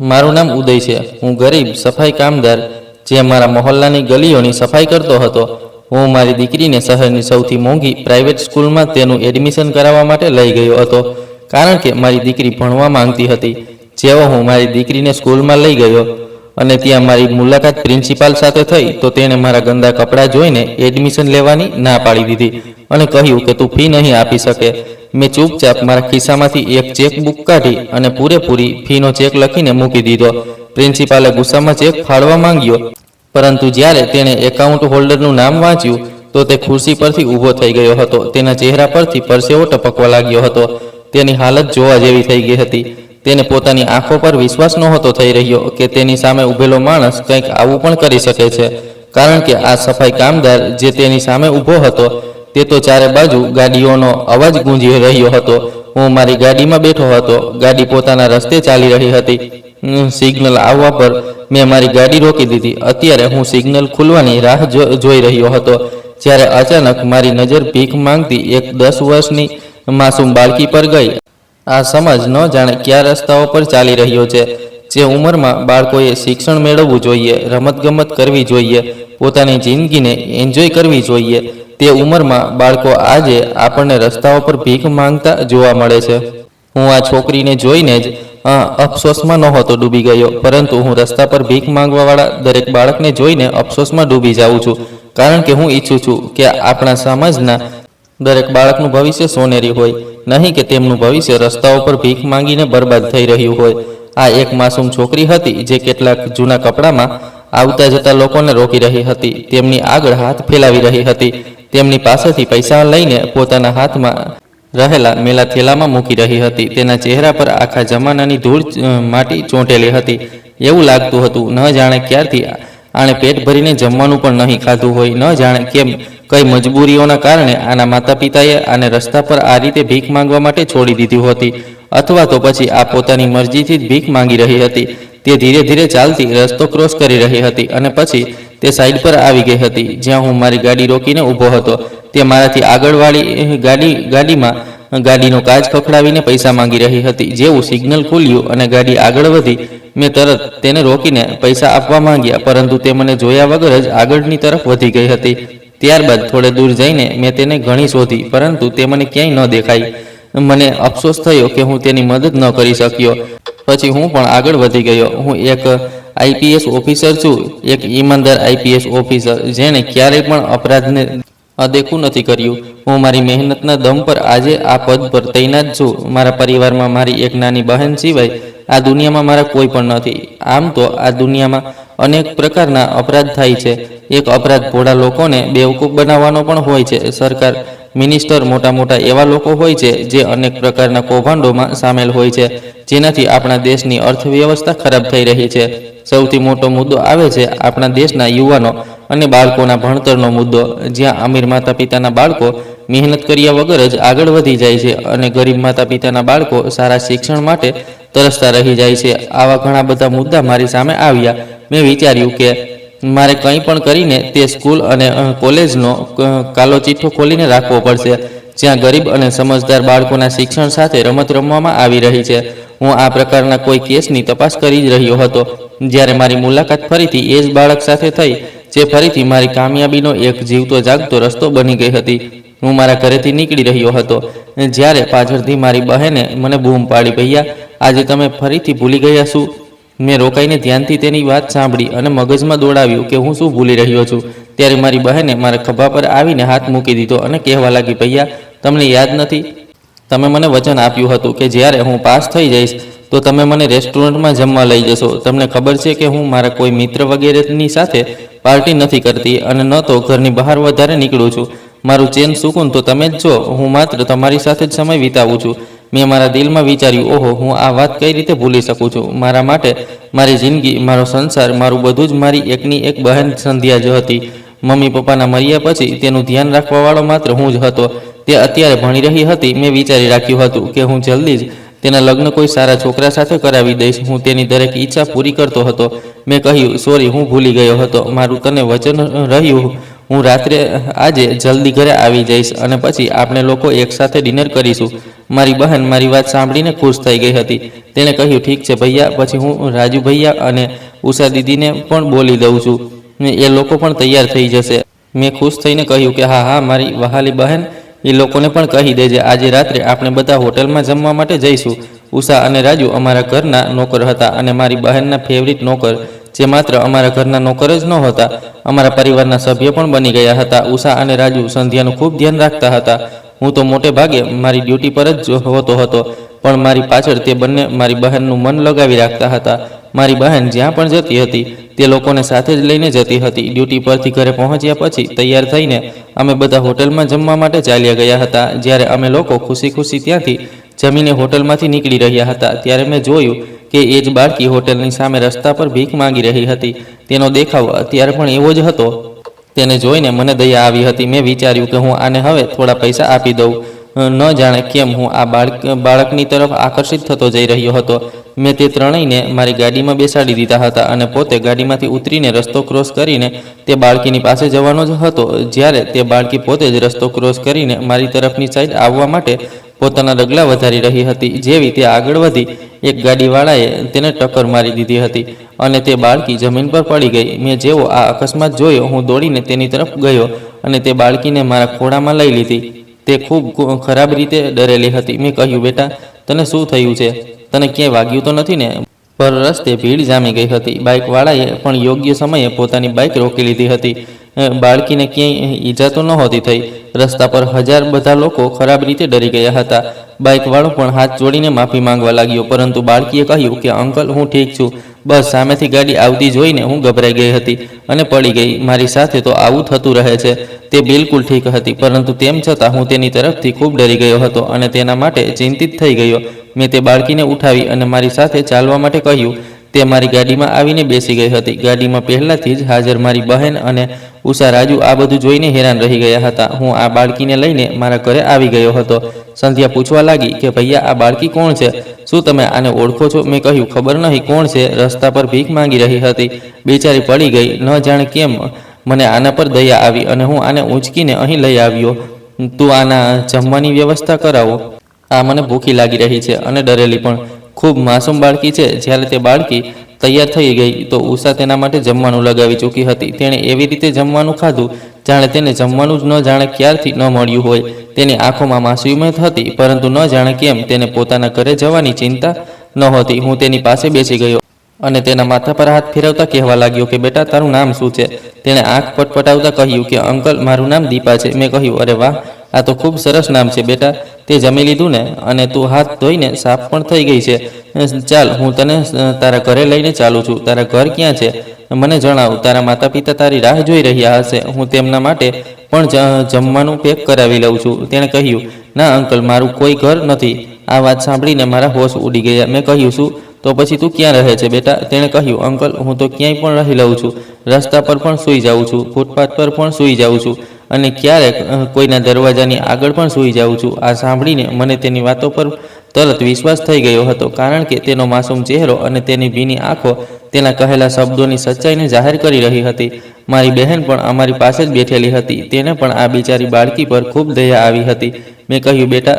મારું નામ ઉદય છે। હું ગરીબ સફાઈ કામદાર જે મારા મહોલ્લાની ગલીઓની સફાઈ કરતો હતો। હું મારી દીકરીને શહેરની સૌથી મોંઘી પ્રાઇવેટ સ્કૂલમાં તેનું એડમિશન કરાવવા માટે લઈ ગયો હતો, કારણ કે મારી દીકરી ભણવા માંગતી હતી। જેવો હું મારી દીકરીને સ્કૂલમાં લઈ ગયો અને ત્યાં મારી મુલાકાત પ્રિન્સિપાલ સાથે થઈ તો તેણે મારા ગંદા કપડાં જોઈને એડમિશન લેવાની ના પાડી દીધી અને કહ્યું કે તું ફી નહીં આપી શકે। મેં ચૂપચાપ મારા ખિસ્સામાંથી એક ચેકબુક કાઢી અને પૂરેપૂરી ફીનો ચેક લખીને મૂકી દીધો। પ્રિન્સિપાલે ગુસ્સામાં ચેક ફાડવા માંગ્યો, પરંતુ જ્યારે તેણે એકાઉન્ટ હોલ્ડરનું નામ વાંચ્યું તો તે ખુરશી પરથી ઊભો થઈ ગયો હતો। તેના ચહેરા પરથી પરસેવો ટપકવા લાગ્યો હતો। તેની હાલત જોવા જેવી થઈ ગઈ હતી। તેને પોતાની આંખો પર વિશ્વાસ નહોતો થઈ રહ્યો કે તેની સામે ઊભેલો માણસ કંઈક આવું પણ કરી શકે છે, કારણ કે આ સફાઈ કામદાર જે તેની સામે ઊભો હતો તે તો ચારે બાજુ ગાડીઓનો અવાજ ગૂંજી રહ્યો હતો। હું મારી ગાડીમાં બેઠો હતો। ગાડી પોતાના રસ્તે ચાલી રહી હતી। સિગ્નલ આવવા પર મેં મારી ગાડી રોકી દીધી। અત્યારે હું સિગ્નલ ખુલવાની રાહ જોઈ રહ્યો હતો, જ્યારે અચાનક મારી નજર ભીખ માંગતી એક 10 વર્ષની માસૂમ બાળકી પર ગઈ। આ સમજ ન જાણે કયા રસ્તાઓ પર ચાલી રહ્યો છે। જે ઉંમરમાં બાળકોએ શિક્ષણ મેળવવું જોઈએ, રમતગમત કરવી જોઈએ, પોતાની જિંદગીને એન્જોય કરવી જોઈએ, તે ઉંમરમાં બાળકો આજે આપણને રસ્તાઓ પર ભીખ માંગતા જોવા મળે છે। હું આ છોકરીને જોઈને જ અફસોસમાં નહોતો ડૂબી ગયો, પરંતુ હું રસ્તા પર ભીખ માંગવાવાળા દરેક બાળકને જોઈને અફસોસમાં ડૂબી જાઉં છું, કારણ કે હું ઈચ્છું છું કે આપણા સમાજના દરેક બાળકનું ભવિષ્ય સોનેરી હોય, નહીં કે તેમનું ભવિષ્ય રસ્તાઓ પર ભીખ માંગીને બરબાદ થઈ રહ્યું હોય। આ એક માસૂમ છોકરી હતી જે કેટલાક જૂના કપડામાં આવતા જતા લોકોને રોકી રહી હતી, તેમની આગળ હાથ ફેલાવી રહી હતી, તેમની પાસેથી પૈસા લઈને પોતાના હાથમાં રહેલા મેલા થેલામાં મૂકી રહી હતી। તેના ચહેરા પર આખા જમાનાની ધૂળ માટી ચોંટેલી હતી। એવું લાગતું હતું ન જાણે ક્યારથી આણે પેટ ભરીને જમવાનું પણ નહીં ખાધું હોય, ન જાણે કેમ કઈ મજબૂરીઓના કારણે આના માતા પિતાએ આને રસ્તા પર આ રીતે ભીખ માંગવા માટે છોડી દીધી હતી, અથવા તો પછી આ પોતાની મરજીથી જ ભીખ માંગી રહી હતી। તે ધીરે ધીરે ચાલતી રસ્તો ક્રોસ કરી રહી હતી અને પછી તે સાઈડ પર આવી ગઈ હતી, જ્યાં હું મારી ગાડી રોકીને ઊભો હતો। તે મારાથી આગળવાળી ગાડીમાં ગાડીનો કાચ ખખડાવીને પૈસા માંગી રહી હતી। જેવું સિગ્નલ ખુલ્યું અને ગાડી આગળ વધી, મેં તરત તેને રોકીને પૈસા આપવા માંગ્યા, પરંતુ તે મને જોયા વગર જ આગળની તરફ વધી ગઈ હતી। ત્યારબાદ થોડે દૂર જઈને મેં તેને ઘણી શોધી, પરંતુ તે મને ક્યાંય ન દેખાઈ। મને અફસોસ થયો કે હું તેની મદદ ન કરી શક્યો। પછી હું પણ આગળ વધી ગયો। હું એક આઈપીએસ ઓફિસર છું, એક ઈમાનદાર આઈપીએસ ઓફિસર જેણે ક્યારેય પણ અપરાધને અદેખું નથી કર્યું। હું મારી મહેનતના દમ પર આજે આ પદ પર તૈનાત છું। મારા પરિવારમાં મારી એક નાની બહેન સિવાય આ દુનિયામાં મારા કોઈ પણ નથી। આમ તો આ દુનિયામાં અનેક પ્રકારના અપરાધ થાય છે। એક અપરાધ ભોળા લોકોને બેવકૂફ બનાવવાનો પણ હોય છે। સરકાર, મિનિસ્ટર, મોટા મોટા એવા લોકો હોય છે જે અનેક પ્રકારના કૌભાંડોમાં સામેલ હોય છે, જેનાથી આપણા દેશની અર્થવ્યવસ્થા ખરાબ થઈ રહી છે। સૌથી મોટો મુદ્દો આવે છે આપણા દેશના યુવાનો અને બાળકોના ભણતરનો મુદ્દો, જ્યાં અમીર માતા પિતાના બાળકો મહેનત કર્યા વગર જ આગળ વધી જાય છે અને ગરીબ માતા પિતાના બાળકો સારા શિક્ષણ માટે તરસતા રહી જાય છે। આવા ઘણા બધા મુદ્દા મારી સામે આવ્યા। મેં વિચાર્યું કે મારે કંઈ પણ કરીને તે સ્કૂલ અને કોલેજનો કાલો ચિઠ્ઠો ખોલીને રાખવો પડશે, જ્યાં ગરીબ અને સમજદાર બાળકોના શિક્ષણ સાથે રમત રમવામાં આવી રહી છે। હું આ પ્રકારના કોઈ કેસની તપાસ કરી જ રહ્યો હતો, જ્યારે મારી મુલાકાત ફરીથી એ જ બાળક સાથે થઈ જે ફરીથી મારી કામયાબીનો એક જીવતો જાગતો રસ્તો બની ગઈ હતી। હું મારા ઘરેથી નીકળી રહ્યો હતો, જ્યારે પાછળથી મારી બહેને મને બૂમ પાડી, ભૈયા, આજે તમે ફરીથી ભૂલી ગયા શું? મેં રોકાઈને ધ્યાનથી તેની વાત સાંભળી અને મગજમાં દોડાવ્યું કે હું શું ભૂલી રહ્યો છું। ત્યારે મારી બહેને મારા ખભા પર આવીને હાથ મૂકી દીધો અને કહેવા લાગી, ભૈયા, તમને યાદ નથી? તમે મને વચન આપ્યું હતું કે જ્યારે હું પાસ થઈ જઈશ તો તમે મને રેસ્ટોરન્ટમાં જમવા લઈ જશો। તમને ખબર છે કે હું મારા કોઈ મિત્ર વગેરેની સાથે પાર્ટી નથી કરતી અને ન તો ઘરની બહાર વધારે નીકળું છું। મારું ચેન સુકૂન તો તમે જ છો। હું માત્ર તમારી સાથે જ સમય વિતાવું છું। મેં મારા દિલમાં વિચાર્યું, ઓહો, હું આ વાત કઈ રીતે ભૂલી શકું છું? મારા માટે મારી જિંદગી, મારો સંસાર, મારું બધું જ મારી એકની એક બહેન સંધ્યા જ હતી। મમ્મી પપ્પાના મર્યા પછી તેનું ધ્યાન રાખવાવાળો માત્ર હું જ હતો। તે અત્યારે ભણી રહી હતી। મેં વિચારી રાખ્યું હતું કે હું જલ્દી જ તેના લગ્ન કોઈ સારા છોકરા સાથે કરાવી દઈશ। હું તેની દરેક ઈચ્છા પૂરી કરતો હતો। મેં કહ્યું, સોરી, હું ભૂલી ગયો હતો। મારું તને વચન રહ્યું, હું રાત્રે આજે જલ્દી ઘરે આવી જઈશ અને પછી આપણે લોકો એકસાથે ડિનર કરીશું। મારી બહેન મારી વાત સાંભળીને ખુશ થઈ ગઈ હતી. તેણે કહ્યું, ઠીક છે ભૈયા, પછી હું રાજુ ભૈયા અને ઉષા દીદીને પણ બોલી દઉં છું, એ લોકો પણ તૈયાર થઈ જશે. મેં ખુશ થઈને કહ્યું કે હા મારી વહાલી બહેન, એ લોકોને પણ કહી દેજે આજે રાત્રે આપણે બધા હોટલમાં જમવા માટે જઈશું. ઉષા અને રાજુ અમારા ઘરના નોકર હતા અને મારી બહેનના ફેવરિટ નોકર, જે માત્ર અમારા ઘરના નોકર જ નહોતા, અમારા પરિવારના સભ્ય પણ બની ગયા હતા. ઉષા અને રાજુ સંધ્યાનું ખૂબ ધ્યાન રાખતા હતા. હું તો મોટે ભાગે મારી ડ્યુટી પર જ હોતો હતો, પણ મારી પાછળ તે બંને મારી બહેનનું મન લગાવી રાખતા હતા. મારી બહેન જ્યાં પણ જતી હતી તે લોકોને સાથે જ લઈને જતી હતી. ડ્યુટી પરથી ઘરે પહોંચ્યા પછી તૈયાર થઈને અમે બધા હોટલમાં જમવા માટે ચાલ્યા ગયા હતા. જ્યારે અમે લોકો ખુશી ખુશી ત્યાંથી જમીને હોટલમાંથી નીકળી રહ્યા હતા, ત્યારે મેં જોયું કે એ જ બાળકી હોટલની સામે રસ્તા પર ભીખ માંગી રહી હતી. તેનો દેખાવ અત્યારે પણ એવો જ હતો. તેને જોઈને મને દયા આવી હતી. મેં વિચાર્યું કે હું આને હવે થોડા પૈસા આપી દઉં. ન જાણે કેમ હું આ બાળકની તરફ આકર્ષિત થતો જઈ રહ્યો હતો. મેં તે ત્રણેયને મારી ગાડીમાં બેસાડી દીધા હતા અને પોતે ગાડીમાંથી ઉતરીને રસ્તો ક્રોસ કરીને તે બાળકીની પાસે જવાનો જ હતો. જ્યારે તે બાળકી પોતે જ રસ્તો ક્રોસ કરીને મારી તરફની સાઈડ આવવા માટે પોતાના ડગલા વધારી રહી હતી. જેવી તે આગળ વધી, એક ગાડીવાળાએ તેને ટક્કર મારી દીધી હતી અને તે બાળકી જમીન પર પડી ગઈ. મેં જેવો આ અકસ્માત જોયો, હું દોડીને તેની તરફ ગયો અને તે બાળકીને મારા ખોળામાં લઈ લીધી. તે ખૂબ ખરાબ રીતે ડરેલી હતી. મેં કહ્યું, બેટા તને શું થયું છે? તને ક્યાંય વાગ્યું તો નથી ને? પર રસ્તે ભીડ જામી ગઈ હતી. બાઇકવાળાએ પણ યોગ્ય સમયે પોતાની બાઇક રોકી લીધી હતી. બાળકીને ક્યાંય ઈજા તો નહોતી થઈ. રસ્તા પર બધા લોકો ખરાબ રીતે ડરી ગયા હતા. બાઇકવાળો પણ હાથ જોડીને માફી માંગવા લાગ્યો, પરંતુ બાળકીએ કહ્યું કે અંકલ, હું ઠીક છું. બસ સામેથી ગાડી આવતી જોઈને હું ગભરાઈ ગઈ હતી અને પડી ગઈ. મારી સાથે તો આવું થતું રહે છે. તે બિલકુલ ઠીક હતી, પરંતુ તેમ છતાં હું તેની તરફથી ખૂબ ડરી ગયો હતો અને તેના માટે ચિંતિત થઈ ગયો. મેં તે બાળકીને ઉઠાવી અને મારી સાથે ચાલવા માટે કહ્યું. તે મારી ગાડીમાં આવીને બેસી ગઈ હતી. ગાડીમાં પહેલાથી જ હાજર મારી બહેન અને ઉષા, રાજુ આ બધું જોઈને હેરાન રહી ગયા હતા. હું આ બાળકીને લઈને મારા ઘરે આવી ગયો હતો. સંધ્યા પૂછવા લાગી કે ભૈયા, આ બાળકી કોણ છે? શું તમે આને ઓળખો છો? મેં કહ્યું, ખબર નહીં કોણ છે. રસ્તા પર ભીખ માંગી રહી હતી. બેચારી પડી ગઈ. ન જાણે કેમ મને આના પર દયા આવી અને હું આને ઊંચકીને અહીં લઈ આવ્યો. તું આના જમવાની વ્યવસ્થા કરાવો. આ મને ભૂખી લાગી રહી છે અને ડરેલી પણ. ખૂબ માસૂમ બાળકી છે. જ્યારે તે બાળકી તૈયાર થઈ ગઈ તો ઉષા તેના માટે જમવાનું લગાવી ચૂકી હતી. તેણે એવી રીતે જમવાનું ખાધું જાણે તેને જમવાનું જ ન જાણે ક્યારથી ન મળ્યું હોય. તેની આંખોમાં માસૂમિયત હતી, પરંતુ ન જાણે કેમ તેને પોતાના ઘરે જવાની ચિંતા નહોતી. હું તેની પાસે બેસી ગયો અને તેના માથા પર હાથ ફેરવતા કહેવા લાગ્યો કે બેટા, તારું નામ શું છે? તેણે આંખ પટપટાવતા કહ્યું કે અંકલ, મારું નામ દીપા છે. મેં કહ્યું, અરે વાહ, આ તો ખૂબ સરસ નામ છે બેટા. તે જમી લીધું ને? અને તું હાથ ધોઈને સાફ પણ થઈ ગઈ છે. ચાલ, હું તને તારા ઘરે લઈને ચાલું છું. તારા ઘર ક્યાં છે? મને જણાવ. તારા માતા પિતા તારી રાહ જોઈ રહ્યા હશે. હું તેમના માટે પણ જમવાનું પેક કરાવી લઉં છું. તેણે કહ્યું, ના અંકલ, મારું કોઈ ઘર નથી. આ વાત સાંભળીને મારા હોશ ઉડી ગયા. મેં કહ્યું, શું? તો પછી તું ક્યાં રહે છે બેટા? તેણે કહ્યું, અંકલ, હું તો ક્યાંય પણ રહી લઉં છું. રસ્તા પર પણ સૂઈ જાઉં છું, ફૂટપાથ પર પણ સૂઈ જાઉં છું અને ક્યારેક કોઈના દરવાજાની આગળ પણ સૂઈ જાઉં છું. આ સાંભળીને મને તેની વાતો પર તરત વિશ્વાસ થઈ ગયો હતો, કારણ કે તેનો માસૂમ ચહેરો અને તેની ભીની આંખો તેના કહેલા શબ્દોની સચ્ચાઈને જાહેર કરી રહી હતી. મારી બહેન પણ અમારી પાસે જ બેઠેલી હતી. તેને પણ આ બિચારી બાળકી પર ખૂબ દયા આવી હતી. મેં કહ્યું, બેટા,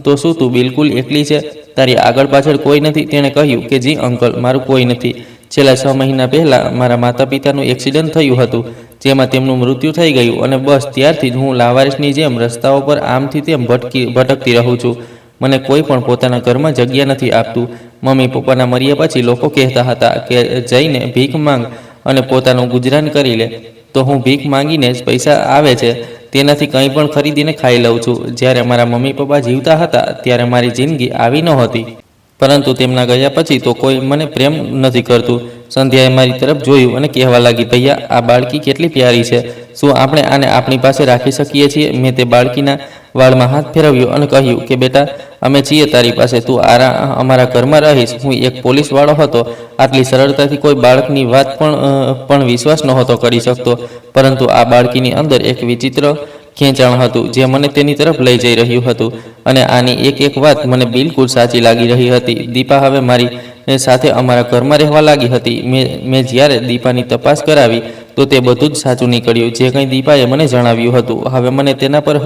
તો શું તું બિલકુલ એકલી છે? તારી આગળ પાછળ કોઈ નથી? તેણે કહ્યું કે જી અંકલ, મારું કોઈ નથી. છેલ્લા 6 મહિના પહેલાં મારા માતા પિતાનું એક્સિડન્ટ થયું હતું, જેમાં તેમનું મૃત્યુ થઈ ગયું અને બસ ત્યારથી જ હું લાવારિસની જેમ રસ્તાઓ પર આમથી તેમ ભટકતી રહું છું. મને કોઈ પણ પોતાના ઘરમાં જગ્યા નથી આપતું. મમ્મી પપ્પાના મર્યા પછી લોકો કહેતા હતા કે જઈને ભીખ માંગ અને પોતાનું ગુજરાન કરી લે. તો હું ભીખ માંગીને જ પૈસા આવે છે તેનાથી કંઈ પણ ખરીદીને ખાઈ લઉં છું. જ્યારે મારા મમ્મી પપ્પા જીવતા હતા ત્યારે મારી જિંદગી આવી નહોતી, પરંતુ તેમના ગયા પછી તો કોઈ મને પ્રેમ નથી કરતું. સંધ્યાએ મારી તરફ જોયું અને કહેવા લાગી, ભૈયા, આ બાળકી કેટલી પ્યારી છે. શું આપણે આને આપણી પાસે રાખી શકીએ છીએ? મેં તે બાળકીના વાળમાં હાથ ફેરવ્યો અને કહ્યું કે બેટા, અમે છીએ તારી પાસે. તું અમારા ઘરમાં રહીશ. હું એક પોલીસવાળો હતો. આટલી સરળતાથી કોઈ બાળકની વાત પણ વિશ્વાસ નહોતો કરી શકતો, પરંતુ આ બાળકીની અંદર એક વિચિત્ર ખેંચાણ હતું જે મને તેની તરફ લઈ જઈ રહ્યું હતું અને આની એક વાત મને બિલકુલ સાચી લાગી રહી હતી. દીપા હવે મારી સાથે અમારા ઘરમાં રહેવા લાગી હતી. મેં જ્યારે દીપાની તપાસ કરાવી તો તે બધું જ સાચું નીકળ્યું, જે કંઈ દીપાએ મને જણાવ્યું હતું. હવે મને તેના પર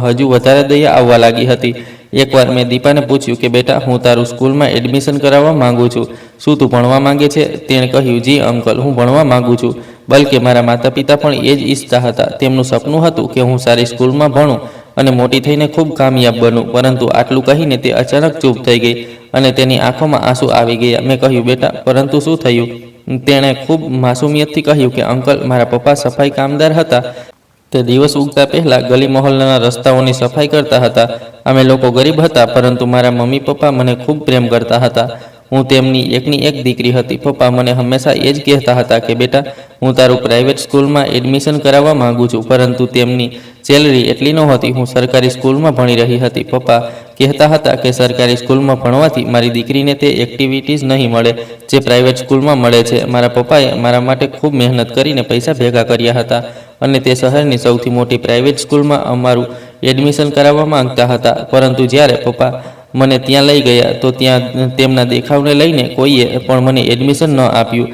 હજુ વધારે દયા આવવા લાગી હતી. એકવાર મેં દીપાને પૂછ્યું કે બેટા, હું તારું સ્કૂલમાં એડમિશન કરાવવા માંગુ છું, શું તું ભણવા માંગે છે? તેણે કહ્યું, જી અંકલ, હું ભણવા માંગુ છું. બલકે મારા માતા પિતા પણ એ જ ઈચ્છતા હતા. તેમનું સપનું હતું કે હું સારી સ્કૂલમાં ભણું અને મોટી થઈને ખૂબ કામયાબ બનું. પરંતુ આટલું કહીને તે અચાનક ચૂપ થઈ ગઈ અને તેની આંખોમાં આંસુ આવી ગયા. મેં કહ્યું, બેટા, પરંતુ શું થયું? તેણે ખૂબ માસુમિયતથી કહ્યું કે અંકલ, મારા પપ્પા સફાઈ કામદાર હતા. તે દિવસ ઉગતા પહેલાં ગલી મહોલ્લાના રસ્તાઓની સફાઈ કરતા હતા. અમે લોકો ગરીબ હતા, પરંતુ મારા મમ્મી પપ્પા મને ખૂબ પ્રેમ કરતા હતા. હું તેમની એકની એક દીકરી હતી. પપ્પા મને હંમેશા એ જ કહેતા હતા કે બેટા, હું તારું પ્રાઇવેટ સ્કૂલમાં એડમિશન કરાવવા માંગુ છું. પરંતુ તેમની સેલરી એટલી નહોતી. હું સરકારી સ્કૂલમાં ભણી રહી હતી. પપ્પા કહેતા હતા કે સરકારી સ્કૂલમાં ભણવાથી મારી દીકરીને તે એક્ટિવિટીઝ નહીં મળે જે પ્રાઇવેટ સ્કૂલમાં મળે છે. મારા પપ્પાએ મારા માટે ખૂબ મહેનત કરીને પૈસા ભેગા કર્યા હતા અને તે શહેરની સૌથી મોટી પ્રાઇવેટ સ્કૂલમાં અમારું એડમિશન કરાવવા માંગતા હતા. પરંતુ જ્યારે પપ્પા મને ત્યાં લઈ ગયા તો ત્યાં તેમના દેખાવને લઈને કોઈએ પણ મને એડમિશન ન આપ્યું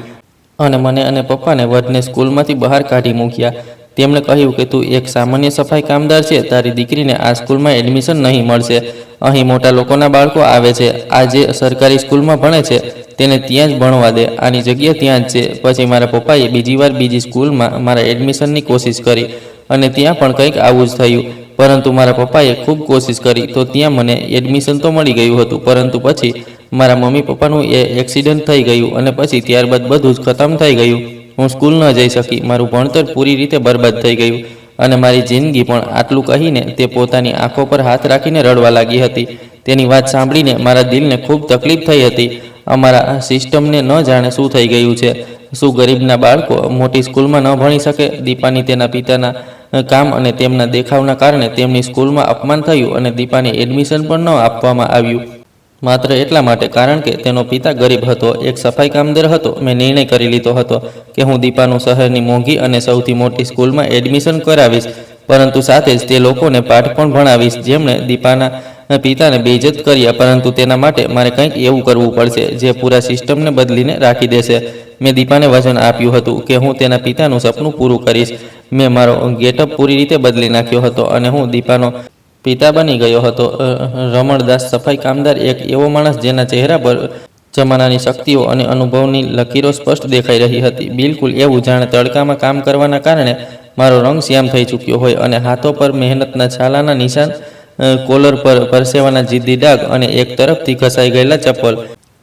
અને મને અને પપ્પાને વડને સ્કૂલમાંથી બહાર કાઢી મૂક્યા. તેમણે કહ્યું કે તું એક સામાન્ય સફાઈ કામદાર છે, તારી દીકરીને આ સ્કૂલમાં એડમિશન નહીં મળશે. અહીં મોટા લોકોના બાળકો આવે છે. આ જે સરકારી સ્કૂલમાં ભણે છે તેને ત્યાં જ ભણવા દે. આની જગ્યા ત્યાં જ છે. પછી મારા પપ્પાએ બીજી વાર બીજી સ્કૂલમાં મારા એડમિશનની કોશિશ કરી અને ત્યાં પણ કંઈક આવું જ થયું. પરંતુ મારા પપ્પાએ ખૂબ કોશિશ કરી તો ત્યાં મને એડમિશન તો મળી ગયું હતું. પરંતુ પછી મારા મમ્મી પપ્પાનું એક્સિડન્ટ થઈ ગયું અને પછી ત્યારબાદ બધું જ ખતમ થઈ ગયું. હું સ્કૂલ ન જઈ શકી. મારું ભણતર પૂરી રીતે બરબાદ થઈ ગયું અને મારી જિંદગી પણ. આટલું કહીને તે પોતાની આંખો પર હાથ રાખીને રડવા લાગી હતી. તેની વાત સાંભળીને મારા દિલને ખૂબ તકલીફ થઈ હતી. અમારા સિસ્ટમને ન જાણે શું થઈ ગયું છે. શું ગરીબના બાળકો મોટી સ્કૂલમાં ન ભણી શકે? દીપાની તેના પિતાના કામ અને તેમના દેખાવના કારણે તેમની સ્કૂલમાં અપમાન થયું અને દીપાને એડમિશન પણ ન આપવામાં આવ્યું, માત્ર એટલા માટે કારણ કે તેનો પિતા ગરીબ હતો, એક સફાઈ કામદાર હતો. મેં નિર્ણય કરી લીધો હતો કે હું દીપાનું શહેરની મોંઘી અને સૌથી મોટી સ્કૂલમાં એડમિશન કરાવીશ, પરંતુ સાથે જ તે લોકોને પાઠ પણ ભણાવીશ જેમણે દીપાના પિતાને બેઇજ્જત કર્યા. પરંતુ તેના માટે મારે કંઈક એવું કરવું પડશે જે પૂરા સિસ્ટમને બદલીને રાખી દેશે. મેં દીપાને વચન આપ્યું હતું કે હું તેના પિતાનું સપનું પૂરું કરીશ. મેં મારો ગેટઅપ પૂરી રીતે બદલી નાખ્યો હતો અને હું દીપાનો પિતા બની ગયો હતો. રમણદાસ સફાઈ કામદાર એક એવો માણસ જેના ચહેરા પર જમાનાની શક્તિઓ અને અનુભવની લકીરો સ્પષ્ટ દેખાઈ રહી હતી. બિલકુલ એવું જાણે તડકામાં કામ કરવાના કારણે મારો રંગ શ્યામ થઈ ચૂક્યો હોય અને હાથો પર મહેનતના છાલાના નિશાન, કોલર પર પરસેવાના જિદ્દી ડાઘ અને એક તરફથી ઘસાઈ ગયેલા ચપ્પલ.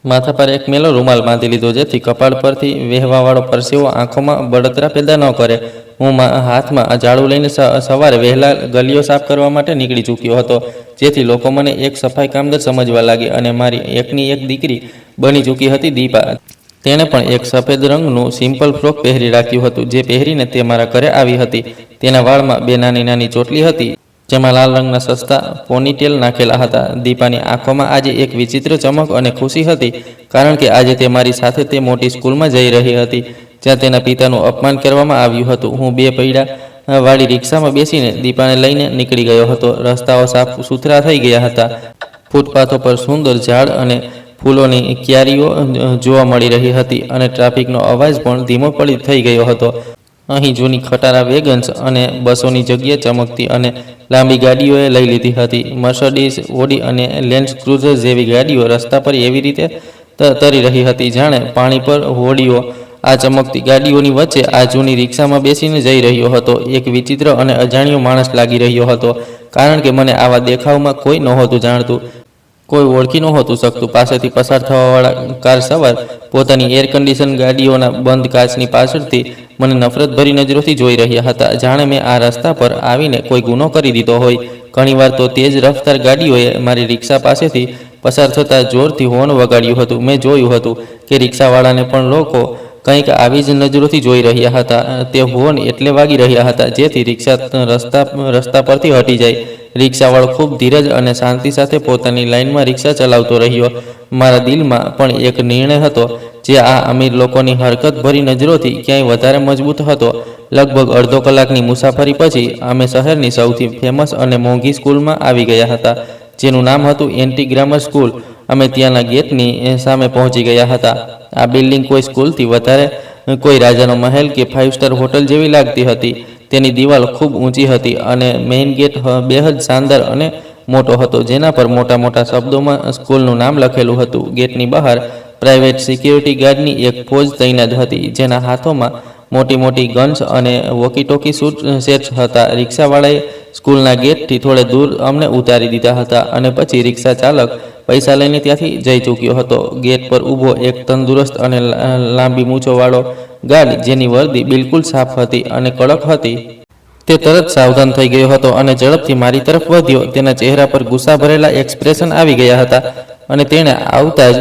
માથા પર એક મેલો રૂમાલ બાંધી લીધો જેથી કપાળ પરથી વહેવાવાળો પરસેવો આંખોમાં બળતરા પેદા ન કરે. હું હાથમાં ઝાડુ લઈને સવારે વહેલા ગલીઓ સાફ કરવા માટે નીકળી ચૂક્યો હતો જેથી લોકો મને એક સફાઈ કામદાર સમજવા લાગે અને મારી એકની એક દીકરી બની ચૂકી હતી દીપા. તેણે પણ એક સફેદ રંગનું સિમ્પલ ફ્રોક પહેરી રાખ્યું હતું જે પહેરીને તે મારા ઘરે આવી હતી. તેના વાળમાં બે નાની નાની ચોટલી હતી જેમાં લાલ રંગના સસ્તા પોનીટેલ નાખેલા હતા. દીપાની આંખોમાં આજે એક વિચિત્ર ચમક અને ખુશી હતી કારણ કે આજે તે મારી સાથે તે મોટી સ્કૂલમાં જઈ રહી હતી જ્યાં તેના પિતાનું અપમાન કરવામાં આવ્યું હતું. હું બે પૈડા વાળી રિક્ષામાં બેસીને દીપાને લઈને નીકળી ગયો હતો. રસ્તાઓ સાફ સુથરા થઈ ગયા હતા. ફૂટપાથો પર સુંદર ઝાડ અને ફૂલોની ક્યારીઓ જોવા મળી રહી હતી અને ટ્રાફિકનો અવાજ પણ ધીમો પડી થઈ ગયો હતો. અહીં જૂની ખટારા વેગન્સ અને બસોની જગ્યા ચમકતી અને લાંબી ગાડીઓએ લઈ લીધી હતી. મર્સિડીઝ, ઓડી અને લેન્ડ ક્રુઝર જેવી ગાડીઓ રસ્તા પર એવી રીતે તરી રહી હતી જાણે પાણી પર હોડીઓ. આ ચમકતી ગાડીઓની વચ્ચે આ જૂની રિક્ષામાં બેસીને જઈ રહ્યો હતો એક વિચિત્ર અને અજાણ્યો માણસ લાગી રહ્યો હતો કારણ કે મને આવા દેખાવમાં કોઈ નહોતું જાણતું, કોઈ ઓળખી નહોતું શકતું. પાસેથી પસાર થવાવાળા કાર સવાર પોતાની એર કન્ડિશન ગાડીઓના બંધ કાચની પાછળથી મને નફરતભરી નજરોથી જોઈ રહ્યા હતા જાણે મેં આ રસ્તા પર આવીને કોઈ ગુનો કરી દીધો હોય. ઘણીવાર તો તેજ રફતાર ગાડીઓએ મારી રિક્ષા પાસેથી પસાર થતાં જોરથી હોર્ન વગાડ્યું હતું. મેં જોયું હતું કે રિક્ષાવાળાને પણ લોકો કંઈક આવી જ નજરોથી જોઈ રહ્યા હતા. તે હોર્ન એટલે વાગી રહ્યા હતા જેથી રિક્ષા રસ્તા પરથી હટી જાય. રિક્ષાવાળો ખૂબ ધીરજ અને શાંતિ સાથે પોતાની લાઇનમાં રિક્ષા ચલાવતો રહ્યો. મારા દિલમાં પણ એક નિર્ણય હતો જે આ અમીર લોકોની હરકતભરી નજરોથી ક્યાંય વધારે મજબૂત હતો. લગભગ અડધો કલાકની મુસાફરી પછી અમે શહેરની સૌથી ફેમસ અને મોંઘી સ્કૂલમાં આવી ગયા હતા જેનું નામ હતું એન્ટી ગ્રામર સ્કૂલ. અમે ત્યાંના ગેટની સામે પહોંચી ગયા હતા. આ બિલ્ડિંગ કોઈ સ્કૂલથી વધારે કોઈ રાજાનો મહેલ કે 5 સ્ટાર હોટલ જેવી લાગતી હતી. તેની દિવાલ ખૂબ ઊંચી હતી અને મેઇન ગેટ બેહદ શાનદાર અને મોટો હતો, જેના પર મોટા મોટા શબ્દોમાં સ્કૂલનું નામ લખેલું હતું. ગેટની બહાર પ્રાઇવેટ સિક્યુરિટી ગાર્ડની એક ફોજ તૈનાત હતી, જેના હાથોમાં મોટી મોટી ગન્સ અને વોકી ટોકી સેટ્સ હતા. રિક્ષાવાળાએ સ્કૂલના ગેટથી થોડે દૂર અમને ઉતારી દીધા હતા અને પછી રિક્ષા ચાલક પૈસા લઈને ત્યાંથી જઈ ચૂક્યો હતો. ગેટ પર ઊભો એક તંદુરસ્ત અને લાંબી મૂછોવાળો ગાર્ડ, જેની વર્દી બિલકુલ સાફ હતી અને કડક હતી, તે તરત સાવધાન થઈ ગયો હતો અને ઝડપથી મારી તરફ વધ્યો. તેના ચહેરા પર ગુસ્સા ભરેલા એક્સપ્રેશન આવી ગયા હતા અને તેણે આવતા જ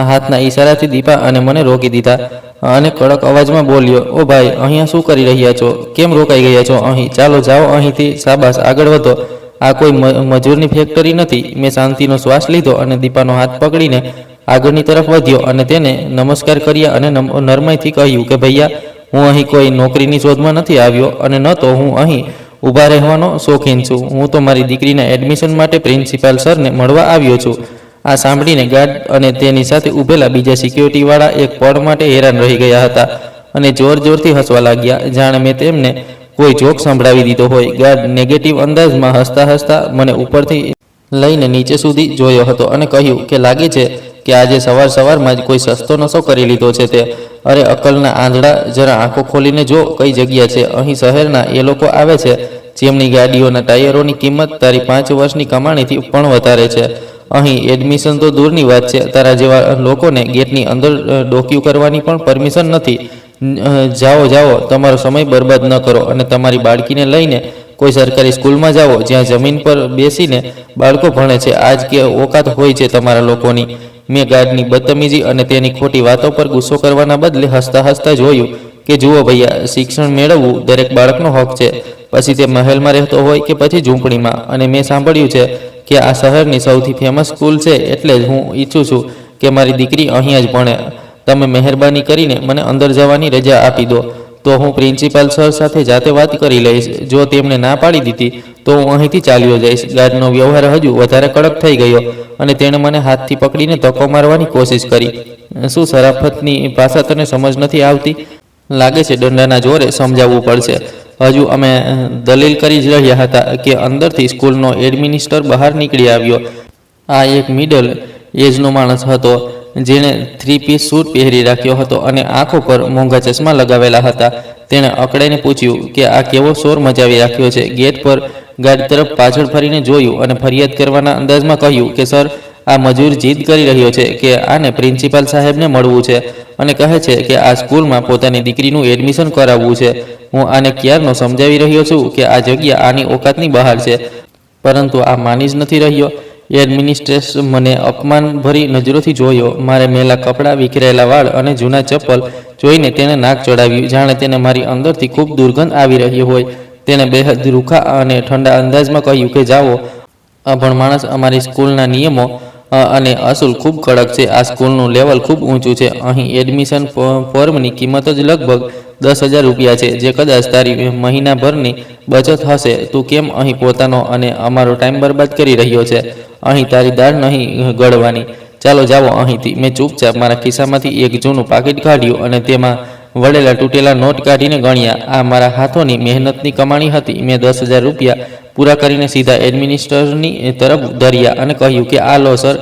હાથના ઈશારાથી દીપા અને મને રોકી દીધા અને કડક અવાજમાં બોલ્યો, ઓ ભાઈ, અહીંયા શું કરી રહ્યા છો? કેમ રોકાઈ ગયા છો અહીં? ચાલો જાઓ અહીંથી, શાબાશ, આગળ વધો. આ કોઈ મજૂરની ફેક્ટરી નથી. મેં શાંતિનો શ્વાસ લીધો અને દીપાનો હાથ પકડીને આગળની તરફ વધ્યો અને તેને નમસ્કાર કર્યા અને નરમાઈથી કહ્યું કે ભૈયા, હું અહીં કોઈ નોકરીની શોધમાં નથી આવ્યો અને ન તો હું અહીં ઊભા રહેવાનો શોખીન છું. હું તો મારી દીકરીના એડમિશન માટે પ્રિન્સિપાલ સરને મળવા આવ્યો છું. આ સાંભળીને ગાર્ડ અને તેની સાથે ઊભેલા બીજા સિક્યુરિટીવાળા એક પળ માટે હેરાન રહી ગયા હતા અને જોર જોરથી હસવા લાગ્યા, જાણે મેં તેમને કોઈ જોક સંભળાવી દીધો હોય. ગાર્ડ નેગેટિવ અંદાજમાં હસતા હસતા મને ઉપરથી લઈને નીચે સુધી જોયો હતો અને કહ્યું કે લાગે છે કે આજે સવાર સવારમાં જ કોઈ સસ્તો નશો કરી લીધો છે તે. અરે અકલના આંધળા, જરા આંખો ખોલીને જો કઈ જગ્યા છે. અહીં શહેરના એ લોકો આવે છે જેમની ગાડીઓના ટાયરોની કિંમત તારી 5 વર્ષની કમાણીથી પણ વધારે છે. અહીં એડમિશન તો દૂરની વાત છે, તારા જેવા લોકોને ગેટની અંદર ડોક્યુ કરવાની પણ પરમિશન નથી. જાઓ જાઓ, તમારો સમય બરબાદ ન કરો અને તમારી બાળકીને લઈને કોઈ સરકારી સ્કૂલમાં જાઓ જ્યાં જમીન પર બેસીને બાળકો ભણે છે. આજ કે ઓકાત હોય છે તમારા લોકોની. મેં ગાર્ડની બદતમીજી અને તેની ખોટી વાતો પર ગુસ્સો કરવાના બદલે હસતા હસતા જોયું કે જુઓ ભૈયા, શિક્ષણ મેળવવું દરેક બાળકનો હક છે, પછી તે મહેલમાં રહેતો હોય કે પછી ઝૂંપડીમાં. અને મેં સાંભળ્યું છે કે આ શહેરની સૌથી ફેમસ સ્કૂલ છે, એટલે જ હું ઈચ્છું છું કે મારી દીકરી અહીંયા જ ભણે. તમે મહેરબાની કરીને મને અંદર જવાની રજા આપી દો, તો હું પ્રિન્સિપાલ સર સાથે જાતે વાત કરી લઈશ. જો તેમણે ના પાડી દીધી તો હું અહીંથી ચાલ્યો જઈશ. ગાર્ડનો વ્યવહાર હજુ વધારે કડક થઈ ગયો અને તેણે મને હાથથી પકડીને ધક્કો મારવાની કોશિશ કરી. શું શરાફતની ભાષા તને સમજ નથી આવતી? લાગે છે દંડાના જોરે સમજાવવું પડશે. હજુ અમે દલીલ કરી જ રહ્યા હતા કે અંદરથી સ્કૂલનો એડમિનિસ્ટર બહાર નીકળી આવ્યો. આ એક મિડલ એજનો માણસ હતો, જેણે 3-piece સૂટ પહેરી રાખ્યો હતો અને આંખો પર મોંઘા ચશ્મા લગાવેલા હતા. તેણે અકળાઈને પૂછ્યું કે આ કેવો શોર મચાવી રાખ્યો છે. ગેટ પર ગાર્ડ તરફ પાછળ ફરીને જોયું અને ફરિયાદ કરવાના અંદાજમાં કહ્યું કે સર, આ મજૂર જીદ કરી રહ્યો છે કે આને પ્રિન્સિપાલ સાહેબને મળવું છે અને કહે છે કે આ સ્કૂલમાં પોતાની દીકરીનું એડમિશન કરાવવું છે. હું આને ક્યારનો સમજાવી રહ્યો છું કે આ જગ્યા આની ઓકાતની બહાર છે, પરંતુ આ માની જ નથી રહ્યો. એડમિનિસ્ટ્રેશન મને અપમાનભરી નજરોથી જોયો. મારે મેલા કપડાં, વિખરેલા વાળ અને જૂના ચપ્પલ જોઈને તેણે નાક ચડાવ્યું, જાણે તેને મારી અંદરથી ખૂબ દુર્ગંધ આવી રહી હોય. તેણે બેહદ રૂખા અને ઠંડા અંદાજમાં કહ્યું કે જાઓ, અભણ માણસ, અમારી સ્કૂલના નિયમો અને અસૂલ ખૂબ કડક છે. આ સ્કૂલનું લેવલ ખૂબ ઊંચું છે. અહીં એડમિશન ફોર્મની કિંમત જ લગભગ 10,000 રૂપિયા છે, જે કદાચ તારી મહિનાભરની બચત હશે. તું કેમ અહીં પોતાનો અને અમારો ટાઈમ બરબાદ કરી રહ્યો છે? અહીં તારી દાળ નહીં ગળવાની. ચાલો જાઓ અહીંથી. મેં ચૂપચાપ મારા ખિસ્સામાંથી એક જૂનું પાકીટ કાઢ્યું અને તેમાં વળેલા તૂટેલા નોટ કાઢીને ગણ્યા. આ મારા હાથોની મહેનતની કમાણી હતી. મેં 10,000 રૂપિયા પૂરા કરીને સીધા એડમિનિસ્ટ્રેટરની તરફ ધર્યા અને કહ્યું કે આ લો સર,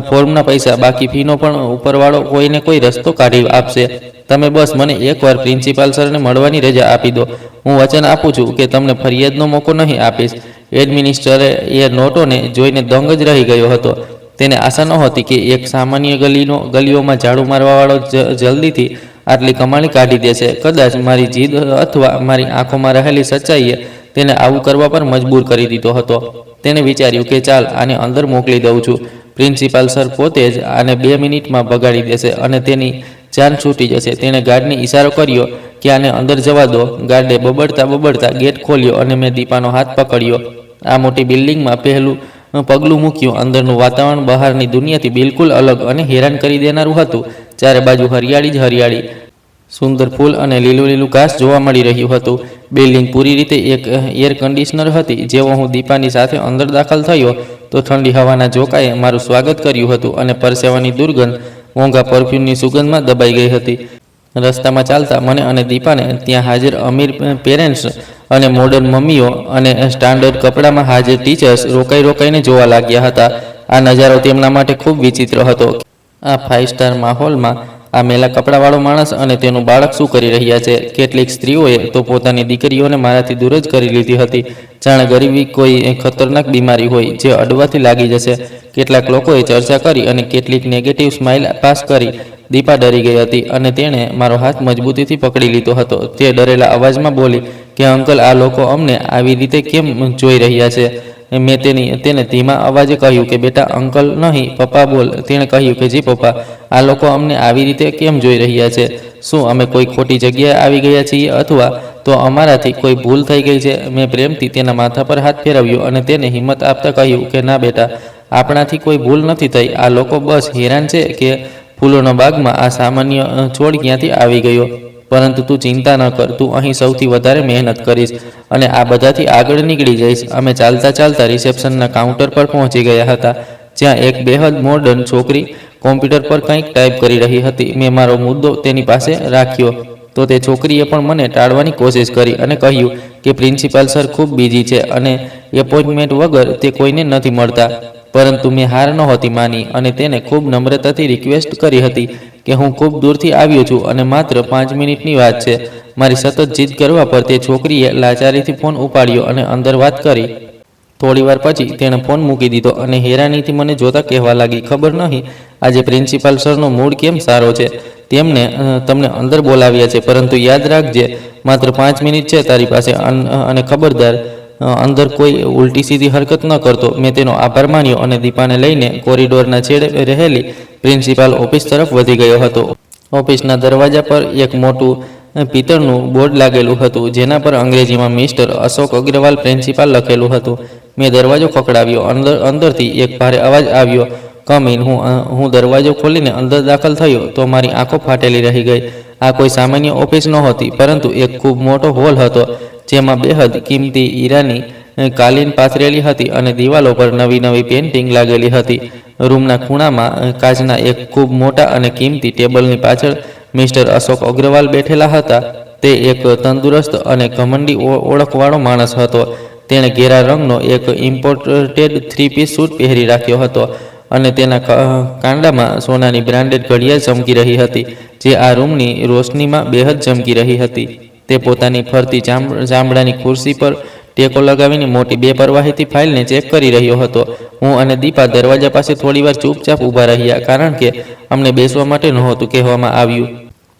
ફોર્મના પૈસા. બાકી ફીનો પણ ઉપરવાળો કોઈને કોઈ રસ્તો કાઢી આપશે. તમે બસ મને એકવાર પ્રિન્સિપાલ સરને મળવાની રજા આપી દો. હું વચન આપું છું કે તમને ફરિયાદનો મોકો નહીં આપીશ. એડમિનિસ્ટ્રેટરે એ નોટોને જોઈને દંગ જ રહી ગયો હતો. તેને આશા નહોતી કે એક સામાન્ય ગલીઓમાં ઝાડુ મારવાવાળો જલ્દીથી આટલી કમાણી કાઢી દેશે. કદાચ મારી જીદ અથવા મારી આંખોમાં રહેલી સચ્ચાઈએ તેને આવું કરવા પર મજબૂર કરી દીધો હતો. તેણે વિચાર્યું કે ચાલ, આને અંદર મોકલી દઉં છું. પ્રિન્સિપાલ સર પોતે જ આને 2 મિનિટમાં બગાડી દેશે અને તેની જાન છૂટી જશે. તેણે ગાર્ડને ઈશારો કર્યો કે આને અંદર જવા દો. ગાર્ડે બબડતા ગેટ ખોલ્યો અને મેં દીપાનો હાથ પકડ્યો. આ મોટી બિલ્ડિંગમાં પહેલું પગલું મૂક્યું. અંદરનું વાતાવરણ બહારની દુનિયાથી બિલકુલ અલગ અને હેરાન કરી દેનારું હતું. ચારે બાજુ હરિયાળી જ હરિયાળી. સુંદર ફૂલ અને લીલું લીલું ઘાસ જોવા મળી રહ્યું હતું. બિલ્ડિંગ પૂરી રીતે એક એર કન્ડિશનર હતી. જેવો હું દીપાની સાથે અંદર દાખલ થયો તો ઠંડી હવાના ઝોકાએ મારું સ્વાગત કર્યું હતું અને પરસેવાની દુર્ગંધ મોંઘા પરફ્યુમની સુગંધમાં દબાઈ ગઈ હતી. રસ્તામાં ચાલતા મને અને દીપાને ત્યાં હાજર અમીર પેરેન્ટ્સ અને મોડર્ન મમ્મીઓ અને સ્ટાન્ડર્ડ કપડામાં હાજર ટીચર્સ રોકાઈને જોવા લાગ્યા હતા. આ નજારો તેમના માટે ખૂબ વિચિત્ર હતો. આ 5 સ્ટાર માહોલમાં આ મેલા કપડાવાળો માણસ અને તેનું બાળક શું કરી રહ્યા છે? કેટલીક સ્ત્રીઓએ તો પોતાની દીકરીઓને મારાથી દૂર જ કરી લીધી હતી, જાણે ગરીબી કોઈ ખતરનાક બીમારી હોય જે અડવાથી લાગી જશે. કેટલાક લોકોએ ચર્ચા કરી અને કેટલીક નેગેટિવ સ્માઇલ પાસ કરી. દીપા ડરી ગઈ હતી અને તેણે મારો હાથ મજબૂતીથી પકડી લીધો હતો. તે ડરેલા અવાજમાં બોલી કે અંકલ, આ લોકો અમને આવી રીતે કેમ જોઈ રહ્યા છે? મેં તેને ધીમા અવાજે કહ્યું કે બેટા, અંકલ નહીં, પપ્પા બોલ. તેણે કહ્યું કે જી પપ્પા, આ લોકો અમને આવી રીતે કેમ જોઈ રહ્યા છે? શું અમે કોઈ ખોટી જગ્યાએ આવી ગયા છીએ અથવા તો અમારાથી કોઈ ભૂલ થઈ ગઈ છે? મેં પ્રેમથી તેના માથા પર હાથ ફેરવ્યો અને તેને હિંમત આપતા કહ્યું કે ના બેટા, આપણાથી કોઈ ભૂલ નથી થઈ. આ લોકો બસ હેરાન છે કે ફૂલોના બાગમાં આ સામાન્ય છોડ ક્યાંથી આવી ગયો. પરંતુ તું ચિંતા ન કર, તું અહીં સૌથી વધારે મહેનત કરીશ અને આ બધાથી આગળ નીકળી જઈશ. અમે ચાલતા ચાલતા રિસેપ્શનના કાઉન્ટર પર પહોંચી ગયા હતા, જ્યાં એક બેહદ મોડર્ન છોકરી કોમ્પ્યુટર પર કંઈક ટાઈપ કરી રહી હતી. મેં મારો મુદ્દો તેની પાસે રાખ્યો તો તે છોકરીએ પણ મને ટાળવાની કોશિશ કરી અને કહ્યું કે પ્રિન્સિપાલ સર ખૂબ બિઝી છે અને એપોઇન્ટમેન્ટ વગર તે કોઈને નથી મળતા. પરંતુ મેં હાર નહોતી માની અને તેને ખૂબ નમ્રતાથી રિક્વેસ્ટ કરી હતી કે હું ખૂબ દૂરથી આવ્યો છું અને માત્ર 5 મિનિટની વાત છે. મારી સતત જીદ કરવા પર તે છોકરીએ લાચારીથી ફોન ઉપાડ્યો અને અંદર વાત કરી. થોડીવાર પછી તેણે ફોન મૂકી દીધો અને હેરાનીથી મને જોતા કહેવા લાગી, ખબર નહીં આજે પ્રિન્સિપાલ સરનો મૂડ કેમ સારો છે. તેમને તમને અંદર બોલાવ્યા છે, પરંતુ યાદ રાખજે માત્ર 5 મિનિટ છે તારી પાસે અને ખબરદાર અંદર કોઈ ઉલટી સીધી હરકત ન કરતો. મેં તેનો આભાર માન્યો અને દીપાને લઈને કોરિડોરના છેડે રહેલી પ્રિન્સિપાલ ઓફિસ તરફ વધી ગયો હતો. ઓફિસના દરવાજા પર એક મોટું પિત્તળનું બોર્ડ લાગેલું હતું, જેના પર અંગ્રેજીમાં મિસ્ટર અશોક અગ્રવાલ પ્રિન્સિપાલ લખેલું હતું. મેં દરવાજો ખખડાવ્યો. અંદરથી એક ભારે અવાજ આવ્યો, કમ ઇન. હું દરવાજો ખોલીને અંદર દાખલ થયો તો મારી આંખો ફાટેલી રહી ગઈ. આ કોઈ સામાન્ય ઓફિસ નહોતી, પરંતુ એક ખૂબ મોટો હોલ હતો, જેમાં બેહદ કિંમતી હીરાની કાલીન પાથરેલી હતી અને દિવાલો પર નવી નવી પેઇન્ટિંગ લાગેલી હતી. રૂમના ખૂણામાં કાચના એક ખૂબ મોટા અને કિંમતી ટેબલની પાછળ મિસ્ટર અશોક અગ્રવાલ બેઠેલા હતા. તે એક તંદુરસ્ત અને ઘમંડી ઓળખવાળો માણસ હતો. તેણે ઘેરા રંગનો એક ઇમ્પોર્ટેડ 3-piece સૂટ પહેરી રાખ્યો હતો અને તેના કાંડામાં સોનાની બ્રાન્ડેડ ઘડિયાળ ચમકી રહી હતી, જે આ રૂમની રોશનીમાં બેહદ ચમકી રહી હતી. તે પોતાની ફરતી ચામડાની ખુરશી પર ટેકો લગાવીને મોટી બેપરવાહીથી ફાઇલને ચેક કરી રહ્યો હતો. હું અને દીપા દરવાજા પાસે થોડીવાર ચૂપચાપ ઊભા રહ્યા, કારણ કે અમને બેસવા માટે નહોતું કહેવામાં આવ્યું.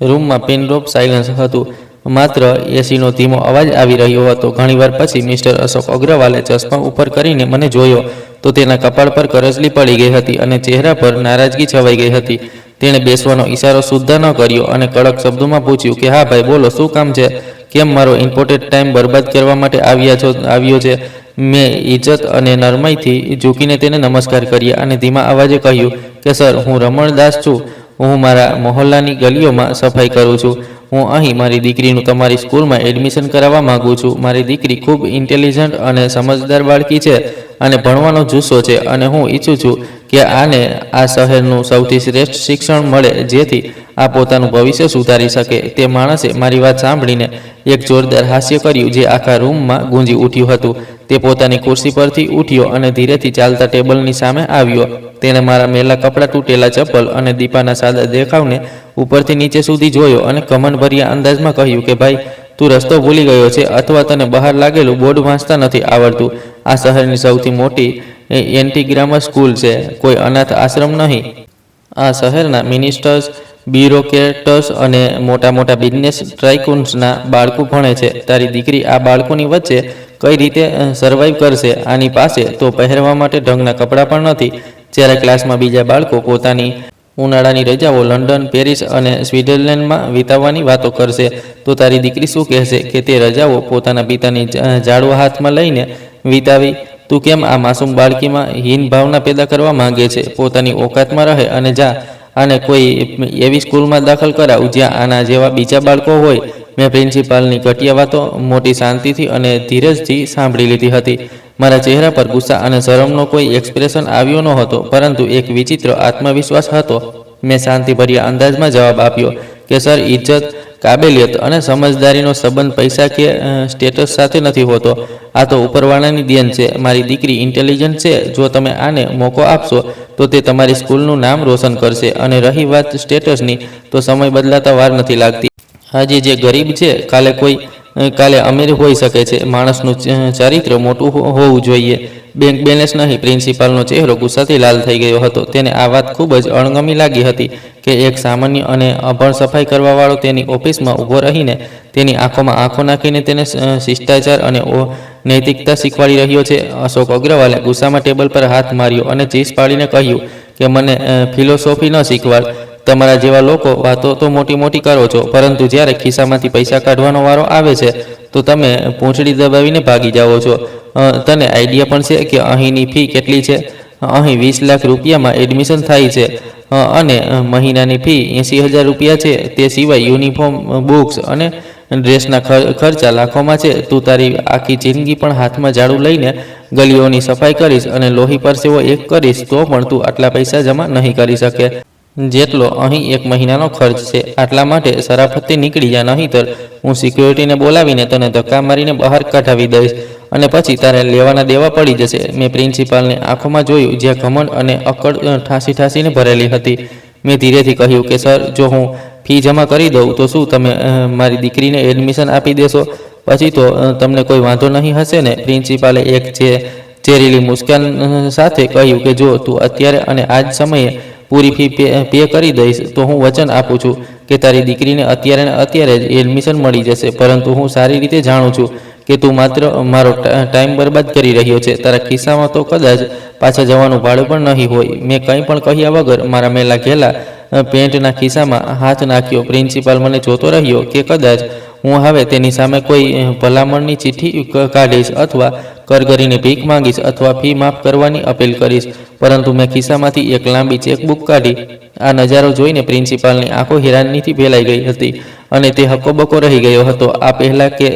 રૂમમાં પિનડ્રોપ સાયલન્સ હતું. માત્ર એસીનો ધીમો અવાજ આવી રહ્યો હતો. ઘણીવાર પછી મિસ્ટર અશોક અગ્રવાલે ચશ્મા ઉપર કરીને મને જોયો તો તેના કપાળ પર કરચલી પડી ગઈ હતી અને ચહેરા પર નારાજગી છવાઈ ગઈ હતી. તેણે બેસવાનો ઈશારો સુદ્ધા ન કર્યો અને કડક શબ્દોમાં પૂછ્યું કે હા ભાઈ બોલો, શું કામ છે? કેમ મારો ઇમ્પોર્ટેન્ટ ટાઈમ બરબાદ કરવા માટે આવ્યો છે? મેં ઇજ્જત અને નરમાઈથી ઝૂકીને તેને નમસ્કાર કર્યા અને ધીમા અવાજે કહ્યું કે સર, હું રમણદાસ છું. હું મારા મહોલ્લાની ગલીઓમાં સફાઈ કરું છું. હું અહીં મારી દીકરીનું તમારી સ્કૂલમાં એડમિશન કરાવવા માગું છું. મારી દીકરી ખૂબ ઇન્ટેલિજન્ટ અને સમજદાર બાળકી છે અને ભણવાનો જુસ્સો છે અને હું ઈચ્છું છું કે આને આ શહેરનું સૌથી શ્રેષ્ઠ શિક્ષણ મળે, જેથી આ પોતાનું ભવિષ્ય સુધારી શકે. તે માણસે મારી વાત સાંભળીને એક જોરદાર હાસ્ય કર્યું, જે આખા રૂમમાં ગુંજી ઉઠ્યું હતું. તે પોતાની ખુરશી પરથી ઉઠ્યો અને ધીરેથી ચાલતા ટેબલની સામે આવ્યો. તેણે મારા મેલા કપડાં, તૂટેલા ચપ્પલ અને દીપાના સાદા દેખાવને ઉપરથી નીચે સુધી જોયો અને કમનભર્યા અંદાજમાં કહ્યું કે ભાઈ, તું રસ્તો ભૂલી ગયો છે અથવા તને બહાર લાગેલું બોર્ડ વાંચતા નથી આવડતું. આ શહેરની સૌથી મોટી એન્ટી ગ્રામર સ્કૂલ છે, કોઈ અનાથ આશ્રમ નહીં. આ શહેરના મિનિસ્ટર્સ, બ્યુરોક્રેટ્સ અને મોટા મોટા બિઝનેસ ટ્રાઇકુન્સના બાળકો ભણે છે. તારી દીકરી આ બાળકોની વચ્ચે કઈ રીતે સર્વાઈવ કરશે? આની પાસે તો પહેરવા માટે ઢંગના કપડાં પણ નથી. જ્યારે ક્લાસમાં બીજા બાળકો પોતાની ઉનાળાની રજાઓ લંડન, પેરિસ અને સ્વિટ્ઝરલેન્ડમાં વિતાવવાની વાતો કરશે, તો તારી દીકરી શું કહેશે કે તે રજાઓ પોતાના પિતાની ઝાડવા હાથમાં લઈને વિતાવી? તું કેમ આ માસૂમ બાળકીમાં હીન ભાવના પેદા કરવા માંગે છે? પોતાની ઓકાતમાં રહે અને જા. આને કોઈ એવી સ્કૂલમાં દાખલ કરાવું જ્યાં આના જેવા બીજા બાળકો હોય. મેં પ્રિન્સિપાલની ઘટિયા વાતો મોટી શાંતિથી અને ધીરજથી સાંભળી લીધી હતી. મારા ચહેરા પર ગુસ્સા અને શરમનો કોઈ એક્સપ્રેશન આવ્યો નહોતો, પરંતુ એક વિચિત્ર આત્મવિશ્વાસ હતો. મેં શાંતિભર્યા અંદાજમાં જવાબ આપ્યો કે સર, ઇજ્જત, કાબેલિયત અને સમજદારીનો સંબંધ પૈસા કે સ્ટેટસ સાથે નથી હોતો. આ તો ઉપરવાળાની દેન છે. મારી દીકરી ઇન્ટેલિજન્ટ છે. જો તમે આને મોકો આપશો તો તે તમારી સ્કૂલનું નામ રોશન કરશે. અને રહી વાત સ્ટેટસની, તો સમય બદલાતા વાર નથી લાગતી. આજે જે ગરીબ છે, કાલે અમીર હોઈ શકે છે. માણસનું ચારિત્ર મોટું હોવું જોઈએ, બેંક બેલેન્સ નહીં. પ્રિન્સિપાલનો ચહેરો ગુસ્સાથી લાલ થઈ ગયો હતો. તેને આ વાત ખૂબ જ અણગમી લાગી હતી કે એક સામાન્ય અને અભણ સફાઈ કરવાવાળો તેની ઓફિસમાં ઊભો રહીને તેની આંખોમાં આંખો નાખીને તેને શિષ્ટાચાર અને નૈતિકતા શીખવાડી રહ્યો છે. અશોક અગ્રવાલે ગુસ્સામાં ટેબલ પર હાથ માર્યો અને ચીસ પાડીને કહ્યું કે મને ફિલોસોફી ન શીખવાડ. તમારા જેવા લોકો વાતો તો મોટી મોટી કરો છો, પરંતુ જ્યારે ખિસ્સામાંથી પૈસા કાઢવાનો વારો આવે છે તો તમે પૂંછડી દબાવીને ભાગી જાઓ છો. તને આઈડિયા પણ છે કે અહીંની ફી કેટલી છે? અહીં 20 લાખ રૂપિયામાં એડમિશન થાય છે અને મહિનાની ફી 80,000 રૂપિયા છે. તે સિવાય યુનિફોર્મ, બુક્સ અને ડ્રેસના ખર્ચા લાખોમાં છે. તું તારી આખી જિંદગી પણ હાથમાં ઝાડુ લઈને ગલીઓની સફાઈ કરીશ અને લોહી પરસેવો એક કરીશ તો પણ તું આટલા પૈસા જમા નહીં કરી શકે જેટલો અહીં એક મહિનાનો ખર્ચ છે. આટલા માટે સરાફતથી નીકળી જા, નહીંતર હું સિક્યોરિટીને બોલાવીને તને ધક્કા મારીને બહાર કાઢાવી દઈશ અને પછી તારે લેવાના દેવા પડી જશે. મેં પ્રિન્સિપાલને આંખોમાં જોયું, જ્યાં ઘમંડ અને અક્કડ ઠાંસી ઠાંસીને ભરેલી હતી. મેં ધીરેથી કહ્યું કે સર, જો હું ફી જમા કરી દઉં તો શું તમે મારી દીકરીને એડમિશન આપી દેશો? પછી તો તમને કોઈ વાંધો નહીં હશે ને? પ્રિન્સિપાલે એક ઝેરીલી મુસ્કાન સાથે કહ્યું કે જો તું અત્યારે અને આ જ સમયે પૂરી ફી પે કરી દઈશ તો હું વચન આપું છું કે તારી દીકરીને અત્યારે જ એડમિશન મળી જશે. પરંતુ હું સારી રીતે જાણું છું કે તું માત્ર મારો ટાઈમ બરબાદ કરી રહ્યો છે. તારા ખિસ્સામાં તો કદાચ પાછા જવાનું ભાડું પણ નહીં હોય. મેં કંઈ પણ કહ્યા વગર મારા મેલા ઘેલા પેન્ટના ખિસ્સામાં હાથ નાખ્યો. પ્રિન્સિપાલ મને જોતો રહ્યો કે કદાચ હું હવે તેની સામે કોઈ ભલામણની ચિઠ્ઠી કાઢીશ અથવા કરગરીને ભીખ માંગીશ અથવા ફી માફ કરવાની અપીલ કરીશ. પરંતુ મેં ખિસ્સામાંથી એક લાંબી ચેકબુક કાઢી. આ નજારો જોઈને પ્રિન્સિપાલની આંખો હેરાનીથી ભેલાઈ ગઈ હતી અને તે હક્કોબક્કો રહી ગયો હતો. આ પહેલાં કે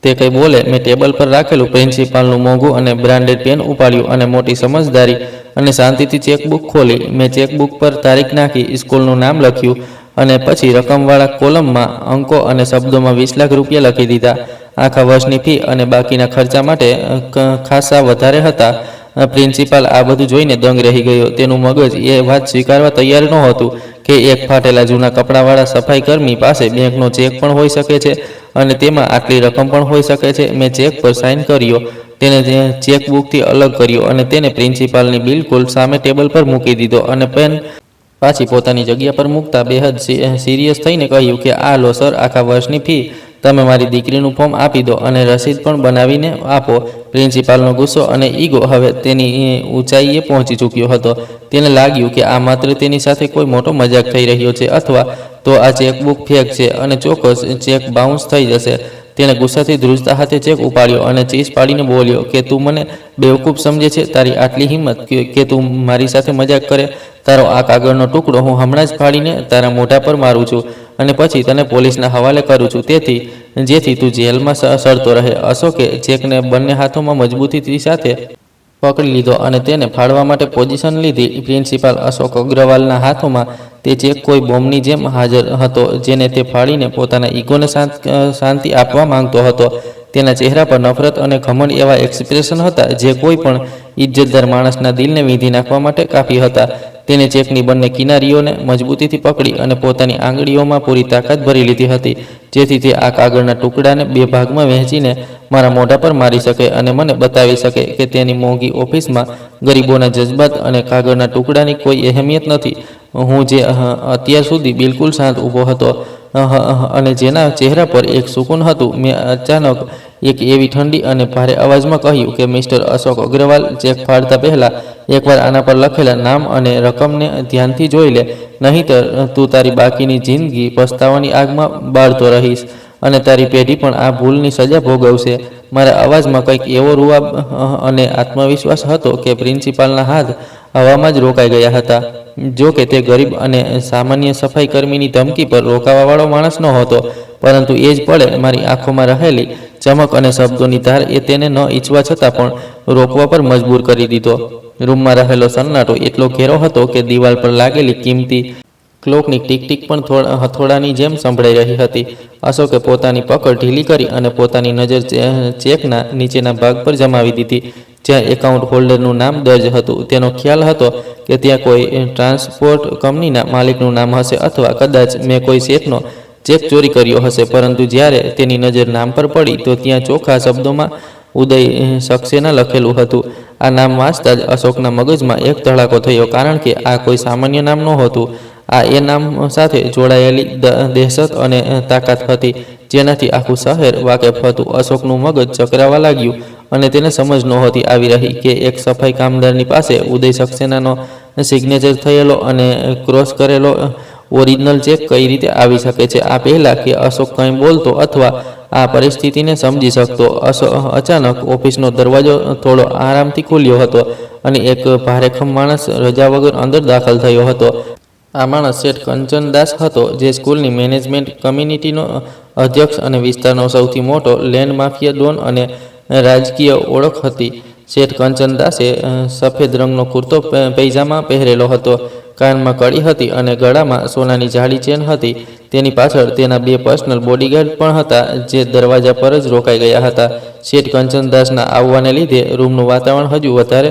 તે કંઈ બોલે, મેં ટેબલ પર રાખેલું પ્રિન્સિપાલનું મોંઘું અને બ્રાન્ડેડ પેન ઉપાડ્યું અને મોટી સમજદારી અને શાંતિથી ચેકબુક ખોલી. મેં ચેકબુક પર તારીખ નાખી, સ્કૂલનું નામ લખ્યું અને પછી રકમવાળા કોલમમાં અંકો અને શબ્દોમાં 20 લાખ રૂપિયા લખી દીધા. આખા વર્ષની ફી અને બાકીના ખર્ચા માટે ખાસા વધારે હતા. પ્રિન્સિપાલ આ બધું જોઈને દંગ રહી ગયો. તેનું મગજ એ વાત સ્વીકારવા તૈયાર નહોતું કે એક ફાટેલા જૂના કપડાવાળા સફાઈ કર્મી પાસે બેંકનો ચેક પણ હોઈ શકે છે અને તેમાં આટલી રકમ પણ હોઈ શકે છે. મેં ચેક પર સાઇન કર્યો, તેને ચેકબુકથી અલગ કર્યો અને તેને પ્રિન્સિપાલની બિલકુલ સામે ટેબલ પર મૂકી દીધો અને પેન પાછી પોતાની જગ્યા પર મૂકતા બેહદ સિરિયસ થઈને કહ્યું કે આ લો સર, આખા વર્ષની ફી. તમે મારી દીકરીનું ફોર્મ આપી દો અને રસીદ પણ બનાવીને આપો. પ્રિન્સિપાલનો ગુસ્સો અને ઈગો હવે તેની ઊંચાઈએ પહોંચી ચૂક્યો હતો. તેને લાગ્યું કે આ માત્ર તેની સાથે કોઈ મોટો મજાક થઈ રહ્યો છે અથવા તો આ ચેકબુક ફેક છે અને ચોક્કસ ચેક બાઉન્સ થઈ જશે. તેણે ગુસ્સાથી ધ્રુજતા હાથે ચેક ઉપાડ્યો અને ચીસ પાડીને બોલ્યો કે તું મને બેવકૂફ સમજે છે? તારી આટલી હિંમત કે તું મારી સાથે મજાક કરે? તારો આ કાગળનો ટુકડો હું હમણાં જ ફાડીને તારા મોઢા પર મારું છું અને પછી તને પોલીસના હવાલે કરું છું, જેથી તું જેલમાં સડતો રહે. અશોકે ચેકને બંને હાથોમાં મજબૂતીથી સાથે પકડી લીધો અને તેને ફાડવા માટે પોઝિશન લીધી. પ્રિન્સિપાલ અશોક અગ્રવાલના હાથોમાં તે ચેક કોઈ બોમ્બની જેમ હાજર હતો, જેને તે ફાડીને પોતાના ઈગોને શાંતિ આપવા માંગતો હતો. તેના ચહેરા પર નફરત અને ઘમંડ એવા એક્સપ્રેશન હતા જે કોઈ પણ ઇજ્જતદાર માણસના દિલને વીંધી નાખવા માટે કાફી હતા. તેને ચેકની બંને કિનારીઓને મજબૂતીથી પકડી અને પોતાની આંગળીઓમાં પૂરી તાકાત ભરી લીધી હતી, જેથી તે આ કાગળના ટુકડાને 2 ભાગમાં વહેંચીને મારા મોઢા પર મારી શકે અને મને બતાવી શકે કે તેની મોંઘી ઓફિસમાં ગરીબોના જજ્બાત અને કાગળના ટુકડાની કોઈ અહેમિયત નથી. હું જે અત્યાર સુધી બિલકુલ શાંત ઊભો હતો અને જેના ચહેરા પર એક સુકૂન હતું, મેં અચાનક એક એવી ઠંડી અને ભારે અવાજમાં કહ્યું કે મિસ્ટર અશોક અગ્રવાલ, ચેક ફાડતા પહેલાં એકવાર આના પર લખેલા નામ અને રકમને ધ્યાનથી જોઈ લે, નહીંતર તું તારી બાકીની જિંદગી પસ્તાવાની આગમાં બાળતો રહીશ અને તારી પેઢી પણ આ ભૂલની સજા ભોગવશે. મારા અવાજમાં કંઈક એવો રૂઆબ અને આત્મવિશ્વાસ હતો કે પ્રિન્સિપાલના હાથ હવામાં જ રોકાઈ ગયા હતા. જો કે તે ગરીબ અને સામાન્ય સફાઈ કર્મીની ધમકી પર રોકાવાવાળો માણસ નહોતો, પરંતુ એ જ પળે મારી આંખોમાં રહેલી ચમક અને શબ્દોની ધાર એ તેને ન ઈચ્છવા છતાં પણ રોકવા પર મજબૂર કરી દીધો. રૂમમાં રહેલો સન્નાટો એટલો ઘેરો હતો કે દિવાલ પર લાગેલી કિંમતી ક્લોકની ટીક ટીક પણ હથોડાની જેમ સંભળાઈ રહી હતી. અશોકે પોતાની પકડ ઢીલી કરી અને પોતાની નજર ચેકના નીચેના ભાગ પર જમાવી દીધી, જ્યાં એકાઉન્ટ હોલ્ડરનું નામ દર્જ હતું. તેનો ખ્યાલ હતો કે ત્યાં કોઈ ટ્રાન્સપોર્ટ કંપનીના માલિકનું નામ હશે અથવા કદાચ મેં કોઈ શેઠનો ચેક ચોરી કર્યો હશે, પરંતુ જ્યારે તેની નજર નામ પર પડી તો ત્યાં ચોખ્ખા શબ્દોમાં ઉદય સક્સેના લખેલું હતું. આ નામ વાંચતા જ અશોકના મગજમાં એક ધડાકો થયો, કારણ કે આ કોઈ સામાન્ય નામ નહોતું. આ એ નામ સાથે જોડાયેલી દહેશત અને તાકાત હતી, જેનાથી આખું શહેર વાકેફ હતું. અશોકનું મગજ ચકરાવા લાગ્યું અને તેને સમજ નહોતી આવી રહી કે એક સફાઈ કામદારની પાસે ઉદય સક્સેનાનો સિગ્નેચર થયેલો અને ક્રોસ કરેલો ઓરિજિનલ ચેક કઈ રીતે આવી શકે છે. આ પહેલાં કે અશોક કંઈ બોલતો અથવા આ પરિસ્થિતિને સમજી શકતો, અચાનક ઓફિસનો દરવાજો થોડો આરામથી ખુલ્યો હતો અને એક ભારેખમ માણસ રજા વગર અંદર દાખલ થયો હતો. આ માણસ શેઠ કંચનદાસ હતો, જે સ્કૂલની મેનેજમેન્ટ કમ્યુનિટીનો અધ્યક્ષ અને વિસ્તારનો સૌથી મોટો લેન્ડ માફિયા ડોન અને રાજકીય ઓળખ હતી. શેઠ કંચનદાસે સફેદ રંગનો કુર્તો પૈજામા પહેરેલો હતો, કાનમાં કડી હતી અને ગળામાં સોનાની જાડી ચેન હતી. તેની પાછળ તેના 2 પર્સનલ બોડીગાર્ડ પણ હતા, જે દરવાજા પર જ રોકાઈ ગયા હતા. શેઠ કંચનદાસના આવવાને લીધે રૂમનું વાતાવરણ હજુ વધારે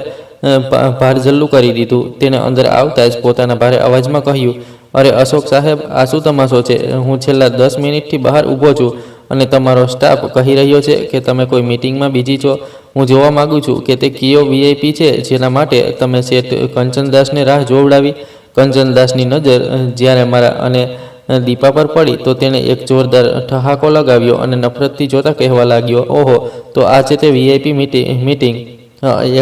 ભારજલ્લું કરી દીધું. તેને અંદર આવતા જ પોતાના ભારે અવાજમાં કહ્યું, અરે અશોક સાહેબ, આ શું તમાશો છે? હું છેલ્લા 10 મિનિટથી બહાર ઊભો છું અને તમારો સ્ટાફ કહી રહ્યો છે કે તમે કોઈ મીટિંગમાં બિઝી છો. હું જોવા માગું છું કે તે કયો વીઆઈપી છે જેના માટે તમે શેઠ કંચનદાસને રાહ જોવડાવી. કંચનદાસની નજર જ્યારે મારા અને દીપા પર પડી તો તેણે એક જોરદાર ઠહાકો લગાવ્યો અને નફરતથી જોતા કહેવા લાગ્યો, ઓહો, તો આ છે તે વીઆઈપી મીટિંગ.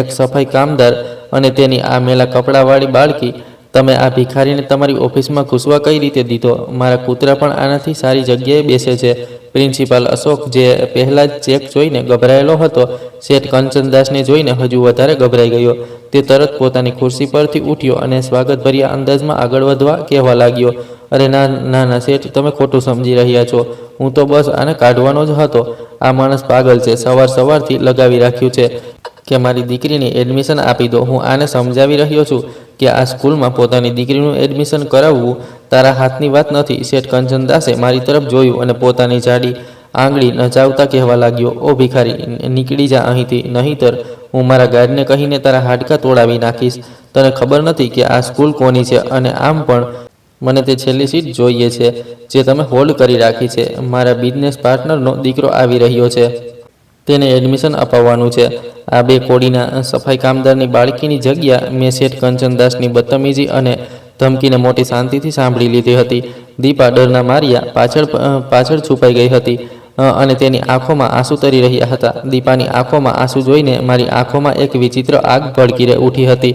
એક સફાઈ કામદાર અને તેની આ મેલા કપડાવાળી બાળકી. તમે આ ભિખારીને તમારી ઓફિસમાં ઘૂસવા કઈ રીતે દીધો? મારા કૂતરા પણ આનાથી સારી જગ્યાએ બેસે છે. પ્રિન્સિપાલ અશોક, જે પહેલાં જ ચેક જોઈને ગભરાયેલો હતો, શેઠ કંચનદાસને જોઈને હજુ વધારે ગભરાઈ ગયો. તે તરત પોતાની ખુરશી પરથી ઉઠ્યો અને સ્વાગતભર્યા અંદાજમાં આગળ વધવા કહેવા લાગ્યો, અરે ના ના શેઠ, તમે ખોટું સમજી રહ્યા છો. હું તો બસ આને કાઢવાનો જ હતો. આ માણસ પાગલ છે. સવારથી લગાવી રાખ્યું છે કે મારી દીકરીને એડમિશન આપી દો. હું આને સમજાવી રહ્યો છું કે આ સ્કૂલમાં પોતાની દીકરીનું એડમિશન કરાવવું તારા હાથની વાત નથી. શેઠ કંચનદાસે મારી તરફ જોયું અને પોતાની જાડી આંગળી નચાવતા કહેવા લાગ્યો, ઓ ભિખારી, નીકળી જા અહીંથી, નહીંતર હું મારા ગાર્ડને કહીને તારા હાડકાં તોડાવી નાખીશ. તને ખબર નથી કે આ સ્કૂલ કોની છે? અને આમ પણ મને તે છેલ્લી સીટ જોઈએ છે જે તમે હોલ્ડ કરી રાખી છે. મારા બિઝનેસ પાર્ટનરનો દીકરો આવી રહ્યો છે, તેને એડમિશન અપાવવાનું છે. આ 2 કોડીના સફાઈ કામદારની બાળકીની જગ્યા મેં શેઠ કંચનદાસની બદતમીજી અને ધમકીને મોટી શાંતિથી સાંભળી લીધી હતી. દીપા ડરના માર્યા પાછળ છુપાઈ ગઈ હતી અને તેની આંખોમાં આંસુ તરી રહ્યા હતા. દીપાની આંખોમાં આંસુ જોઈને મારી આંખોમાં એક વિચિત્ર આગ ભડકી ઉઠી હતી.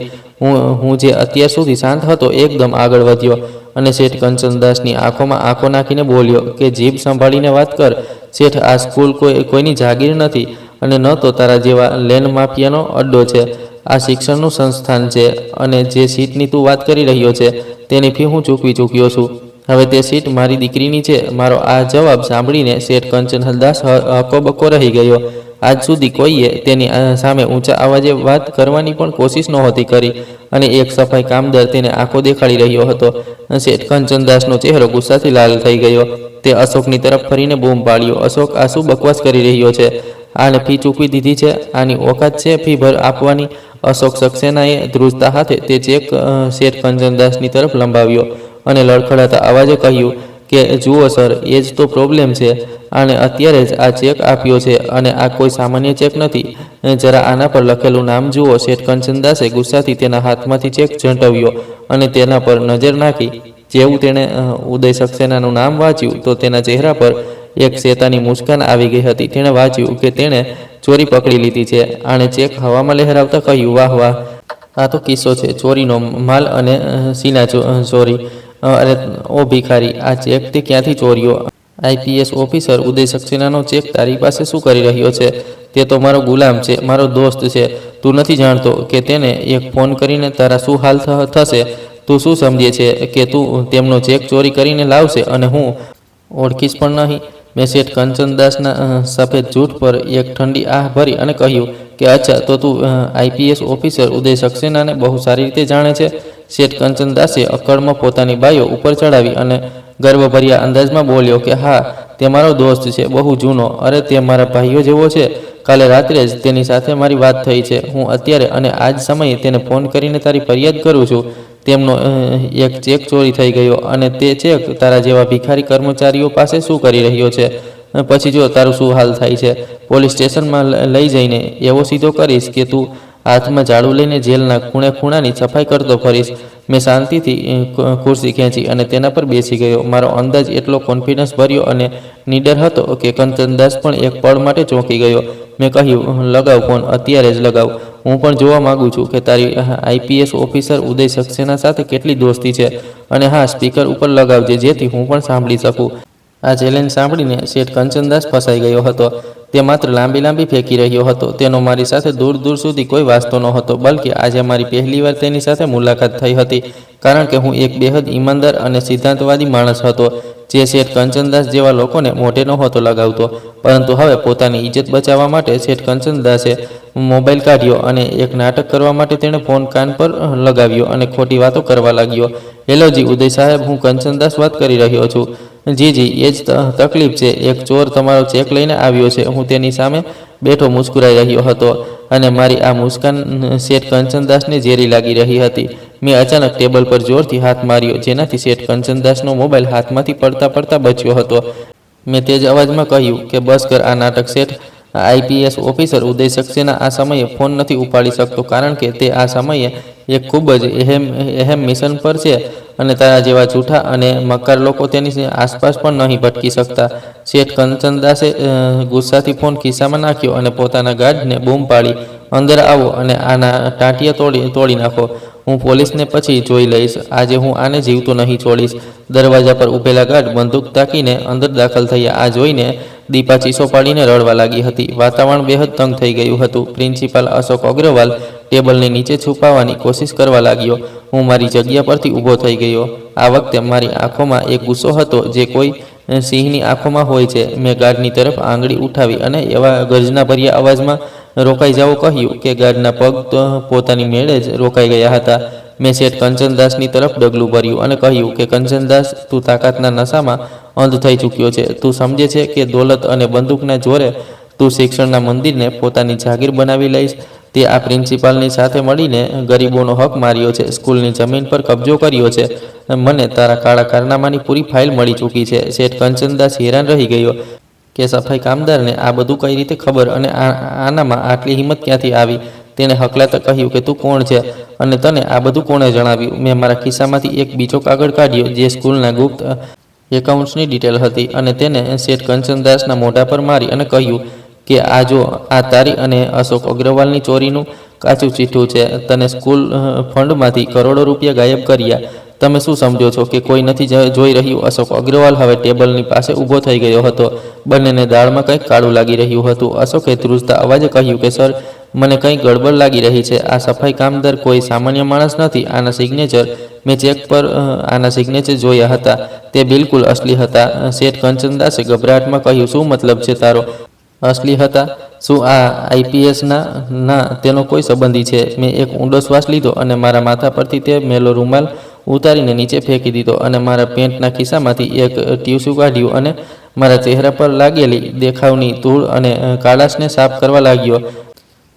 હું જે અત્યાર સુધી શાંત હતો, એકદમ આગળ વધ્યો અને શેઠ કંચનદાસની આંખોમાં આંખો નાખીને બોલ્યો કે જીભ સંભાળીને વાત કર. શેઠ, આ સ્કૂલ કોઈની જાગીર નથી અને ન તો તારા જેવા લેન્ડ માફિયાનો અડ્ડો છે. આ શિક્ષણનું સંસ્થાન છે અને જે સીટની તું વાત કરી રહ્યો છે તેની ફી હું ચૂકવી ચૂક્યો છું. હવે તે સીટ મારી દીકરીની છે. મારો આ જવાબ સાંભળીને શેઠ કંચનદાસ હકોબકો રહી ગયો. આજ સુધી કોઈએ તેની સામે ઊંચા અવાજે વાત કરવાની પણ કોશિશ નહોતી કરી અને એક સફાઈ કામદાર તેને આંખો દેખાડી રહ્યો હતો. શેઠ કંચનદાસનો ચહેરો ગુસ્સાથી લાલ થઈ ગયો. તે અશોકની તરફ ફરીને બૂમ પાડ્યો, અશોક, આ શું બકવાસ કરી રહ્યો છે? આને ફી ચૂકવી દીધી છે? આની ઓકાત છે ફી આપવાની? અશોક સક્સેનાએ ધ્રુજતા હાથે તે ચેક શેઠ કંચનદાસની તરફ લંબાવ્યો અને લડખડાતા અવાજે કહ્યું કે જુઓ સર, એ જ તો પ્રોબ્લેમ છે. આણે અત્યારે જ આ ચેક આપ્યો છે અને આ કોઈ સામાન્ય ચેક નથી. જરા આના પર લખેલું નામ જુઓ. શેઠ કંચનદાસે ગુસ્સાથી તેના હાથમાંથી ચેક ઝંટવ્યો અને તેના પર નજર નાખી. જેવું તેણે ઉદય સક્સેનાનું નામ વાંચ્યું તો તેના ચહેરા પર એક શેતાની મુસ્કાન આવી ગઈ હતી. તેણે વાંચ્યું કે તેણે ચોરી પકડી લીધી છે. આણે ચેક હવામાં લહેરાવતા કહ્યું, વાહ વાહ, આ તો કિસ્સો છે ચોરીનો માલ અને સીના ચોરી. અરે ઓ ભિખારી, આ ચેક તે ક્યાંથી ચોર્યો? આઈપીએસ ઓફિસર ઉદય સક્સેનાનો ચેક તારી પાસે શું કરી રહ્યો છે? તે તો મારો ગુલામ છે, મારો દોસ્ત છે. તું નથી જાણતો કે તેને એક ફોન કરીને તારા શું હાલ થશે? તું શું સમજે છે કે તું તેમનો ચેક ચોરી કરીને લાવશે અને હું ઓળખીશ પણ નહીં? મેં શેઠ કંચનદાસના સફેદ જૂઠ પર એક ઠંડી આહ ભરી અને કહ્યું કે અચ્છા, તો તું આઈપીએસ ઓફિસર ઉદય સક્સેનાને બહુ સારી રીતે જાણે છે? શેઠ કંચનદાસે અક્કડમાં પોતાની બાઈઓ ઉપર ચડાવી અને ગર્વભર્યા અંદાજમાં બોલ્યો કે હા, તે મારો દોસ્ત છે, બહુ જૂનો. અરે, તે મારા ભાઈઓ જેવો છે. કાલે રાત્રે જ તેની સાથે મારી વાત થઈ છે. હું અત્યારે અને આ જ સમયે તેને ફોન કરીને તારી ફરિયાદ કરું છું. તેમનો એક ચેક ચોરી થઈ ગયો અને તે ચેક તારા જેવા ભિખારી કર્મચારીઓ પાસે શું કરી રહ્યો છે? પછી જો તારું શું હાલ થાય છે. પોલીસ સ્ટેશનમાં લઈ જઈને એવો સીધો કરીશ કે તું હાથમાં ઝાડુ લઈને જેલના ખૂણે ખૂણાની સફાઈ કરતો ફરીશ. મેં શાંતિથી ખુરશી ખેંચી અને તેના પર બેસી ગયો. મારો અંદાજ એટલો કોન્ફિડન્સ ભર્યો અને નીડર હતો કે કંચનદાસ પણ એક પળ માટે ચોંકી ગયો. મેં કહ્યું, લગાવ ફોન, અત્યારે જ લગાવ. હું પણ જોવા માંગુ છું કે તારી આઈપીએસ ઓફિસર ઉદય સક્સેના સાથે કેટલી દોસ્તી છે. અને હા, સ્પીકર ઉપર લગાવજે જેથી હું પણ સાંભળી શકું. આ ચેલેન્જ સાંભળીને શેઠ કંચનદાસ ફસાઈ ગયો હતો. તે માત્ર લાંબી ફેંકી રહ્યો હતો. તેનો મારી સાથે દૂર દૂર સુધી કોઈ વાસ્તો નહોતો, બલ્કે આજે મારી પહેલીવાર તેની સાથે મુલાકાત થઈ હતી. કારણ કે હું એક બેહદ ઈમાનદાર અને સિદ્ધાંતવાદી માણસ હતો, જે શેઠ કંચનદાસ જેવા લોકોને મોઢે નહોતો લગાવતો. પરંતુ હવે પોતાની ઇજ્જત બચાવવા માટે શેઠ કંચનદાસે મોબાઈલ કાઢ્યો અને એક નાટક કરવા માટે તેણે ફોન કાન પર લગાવ્યો અને ખોટી વાતો કરવા લાગ્યો. હેલો જી ઉદય સાહેબ, હું કંચનદાસ વાત કરી રહ્યો છું. જી, એ જ તકલીફ છે. એક ચોર તમારો ચેક લઈને આવ્યો છે. હું તેની સામે બેઠો મુસ્કુરાઈ રહ્યો હતો અને મારી આ મુસ્કાન શેઠ કંચનદાસને ઝેરી લાગી રહી હતી. મેં અચાનક ટેબલ પર જોરથી હાથ માર્યો, જેનાથી શેઠ કંચનદાસનો મોબાઈલ હાથમાંથી પડતા બચ્યો હતો. મેં તેજ અવાજમાં કહ્યું કે બસ કર આ નાટક શેઠ. આઈપીએસ ઓફિસર ઉદય સક્સેના આ સમયે ફોન નથી ઉપાડી શકતો કારણ કે તે આ સમયે એક ખૂબ જ અહેમ મિશન પર છે અને તારા જેવા જૂઠા અને મક્કાર લોકો તેની આસપાસ પણ નહીં ભટકી શકતા. શેઠ કંચનદાસે ગુસ્સાથી ફોન ખિસ્સામાં નાખ્યો અને પોતાના ગાર્ડને બૂમ પાડી, અંદર આવો અને આના ટાંટિયા તોડી નાખો. હું પોલીસને પછી જોઈ લઈશ. આજે હું આને જીવતો નહીં છોડીશ. દરવાજા પર ઊભેલા ગાર્ડ બંદૂક તાકીને અંદર દાખલ થયા. આ જોઈને દીપા ચીસો પાડીને રડવા લાગી હતી. વાતાવરણ બેહદ તંગ થઈ ગયું હતું. પ્રિન્સિપાલ અશોક અગ્રવાલ ટેબલની નીચે છુપાવવાની કોશિશ કરવા લાગ્યો. હું મારી જગ્યા પરથી ઊભો થઈ ગયો. આ વખતે મારી આંખોમાં એક ગુસ્સો હતો જે કોઈ સિંહની આંખોમાં હોય છે. મેં ગાર્ડની તરફ આંગળી ઉઠાવી અને એવા ગર્જનાભર્યા અવાજમાં રોકાઈ જાઓ કહ્યું કે ગાર્ડના પગ પોતાની મેળે જ રોકાઈ ગયા હતા. મેં શેઠ કંચનદાસની તરફ ડગલું ભર્યું અને કહ્યું કે કંચનદાસ, તું તાકાતના નશામાં અંધ થઈ ચૂક્યો છે. તું સમજે છે કે દોલત અને બંદૂકના જોરે તું શિક્ષણના મંદિરને પોતાની જાગીર બનાવી લઈશ. તે આ પ્રિન્સિપાલની સાથે મળીને ગરીબોનો હક માર્યો છે, સ્કૂલની જમીન પર કબજો કર્યો છે. મને તારા કાળા કારનામાની પૂરી ફાઇલ મળી ચૂકી છે. શેઠ કંચનદાસ હેરાન રહી ગયો કે સફાઈ કામદારને આ બધું કઈ રીતે ખબર અને આનામાં આટલી હિંમત ક્યાંથી આવી. તેને હકલાતા કહ્યું કે તું કોણ છે અને તને આ બધું કોણે જણાવ્યું. મેં મારા ખિસ્સામાંથી એક બીજો કાગળ કાઢ્યો જે સ્કૂલના ગુપ્ત એકાઉન્ટ્સની ડિટેલ હતી અને તેને શેઠ કંચનદાસના મોઢા પર મારી અને કહ્યું કે આ જો, આ તારી અને અશોક અગ્રવાલની ચોરીનું કાચું ચીઠું છે. તને સ્કૂલ ફંડમાંથી કરોડો રૂપિયા ગાયબ કર્યા. તમે શું સમજો છો કે કોઈ નથી જોઈ રહ્યું? અશોક અગ્રવાલ હવે ટેબલની પાસે ઊભો થઈ ગયો હતો. બંનેને દાળમાં કંઈક કાળું લાગી રહ્યું હતું. અશોકે ધ્રુજતા અવાજે કહ્યું કે સર, મને કંઈક ગડબડ લાગી રહી છે. આ સફાઈ કામદાર કોઈ સામાન્ય માણસ નથી. આના સિગ્નેચર મેં ચેક પર આના સિગ્નેચર જોયા હતા. તે બિલકુલ અસલી હતા. શેઠ કંચનદાસે ગભરાટમાં કહ્યું, શું મતલબ છે તારો? અસલી હતા? શું આ આઈપીએસના? ના, તેનો કોઈ સંબંધી છે. મેં એક ઊંડો શ્વાસ લીધો અને મારા માથા પરથી તે મેલો રૂમાલ ઉતારીને નીચે ફેંકી દીધો અને મારા પેન્ટના ખિસ્સામાંથી એક ટીસ્યુ કાઢ્યું અને મારા ચહેરા પર લાગેલી દેખાવની ધૂળ અને કાળાશને સાફ કરવા લાગ્યો.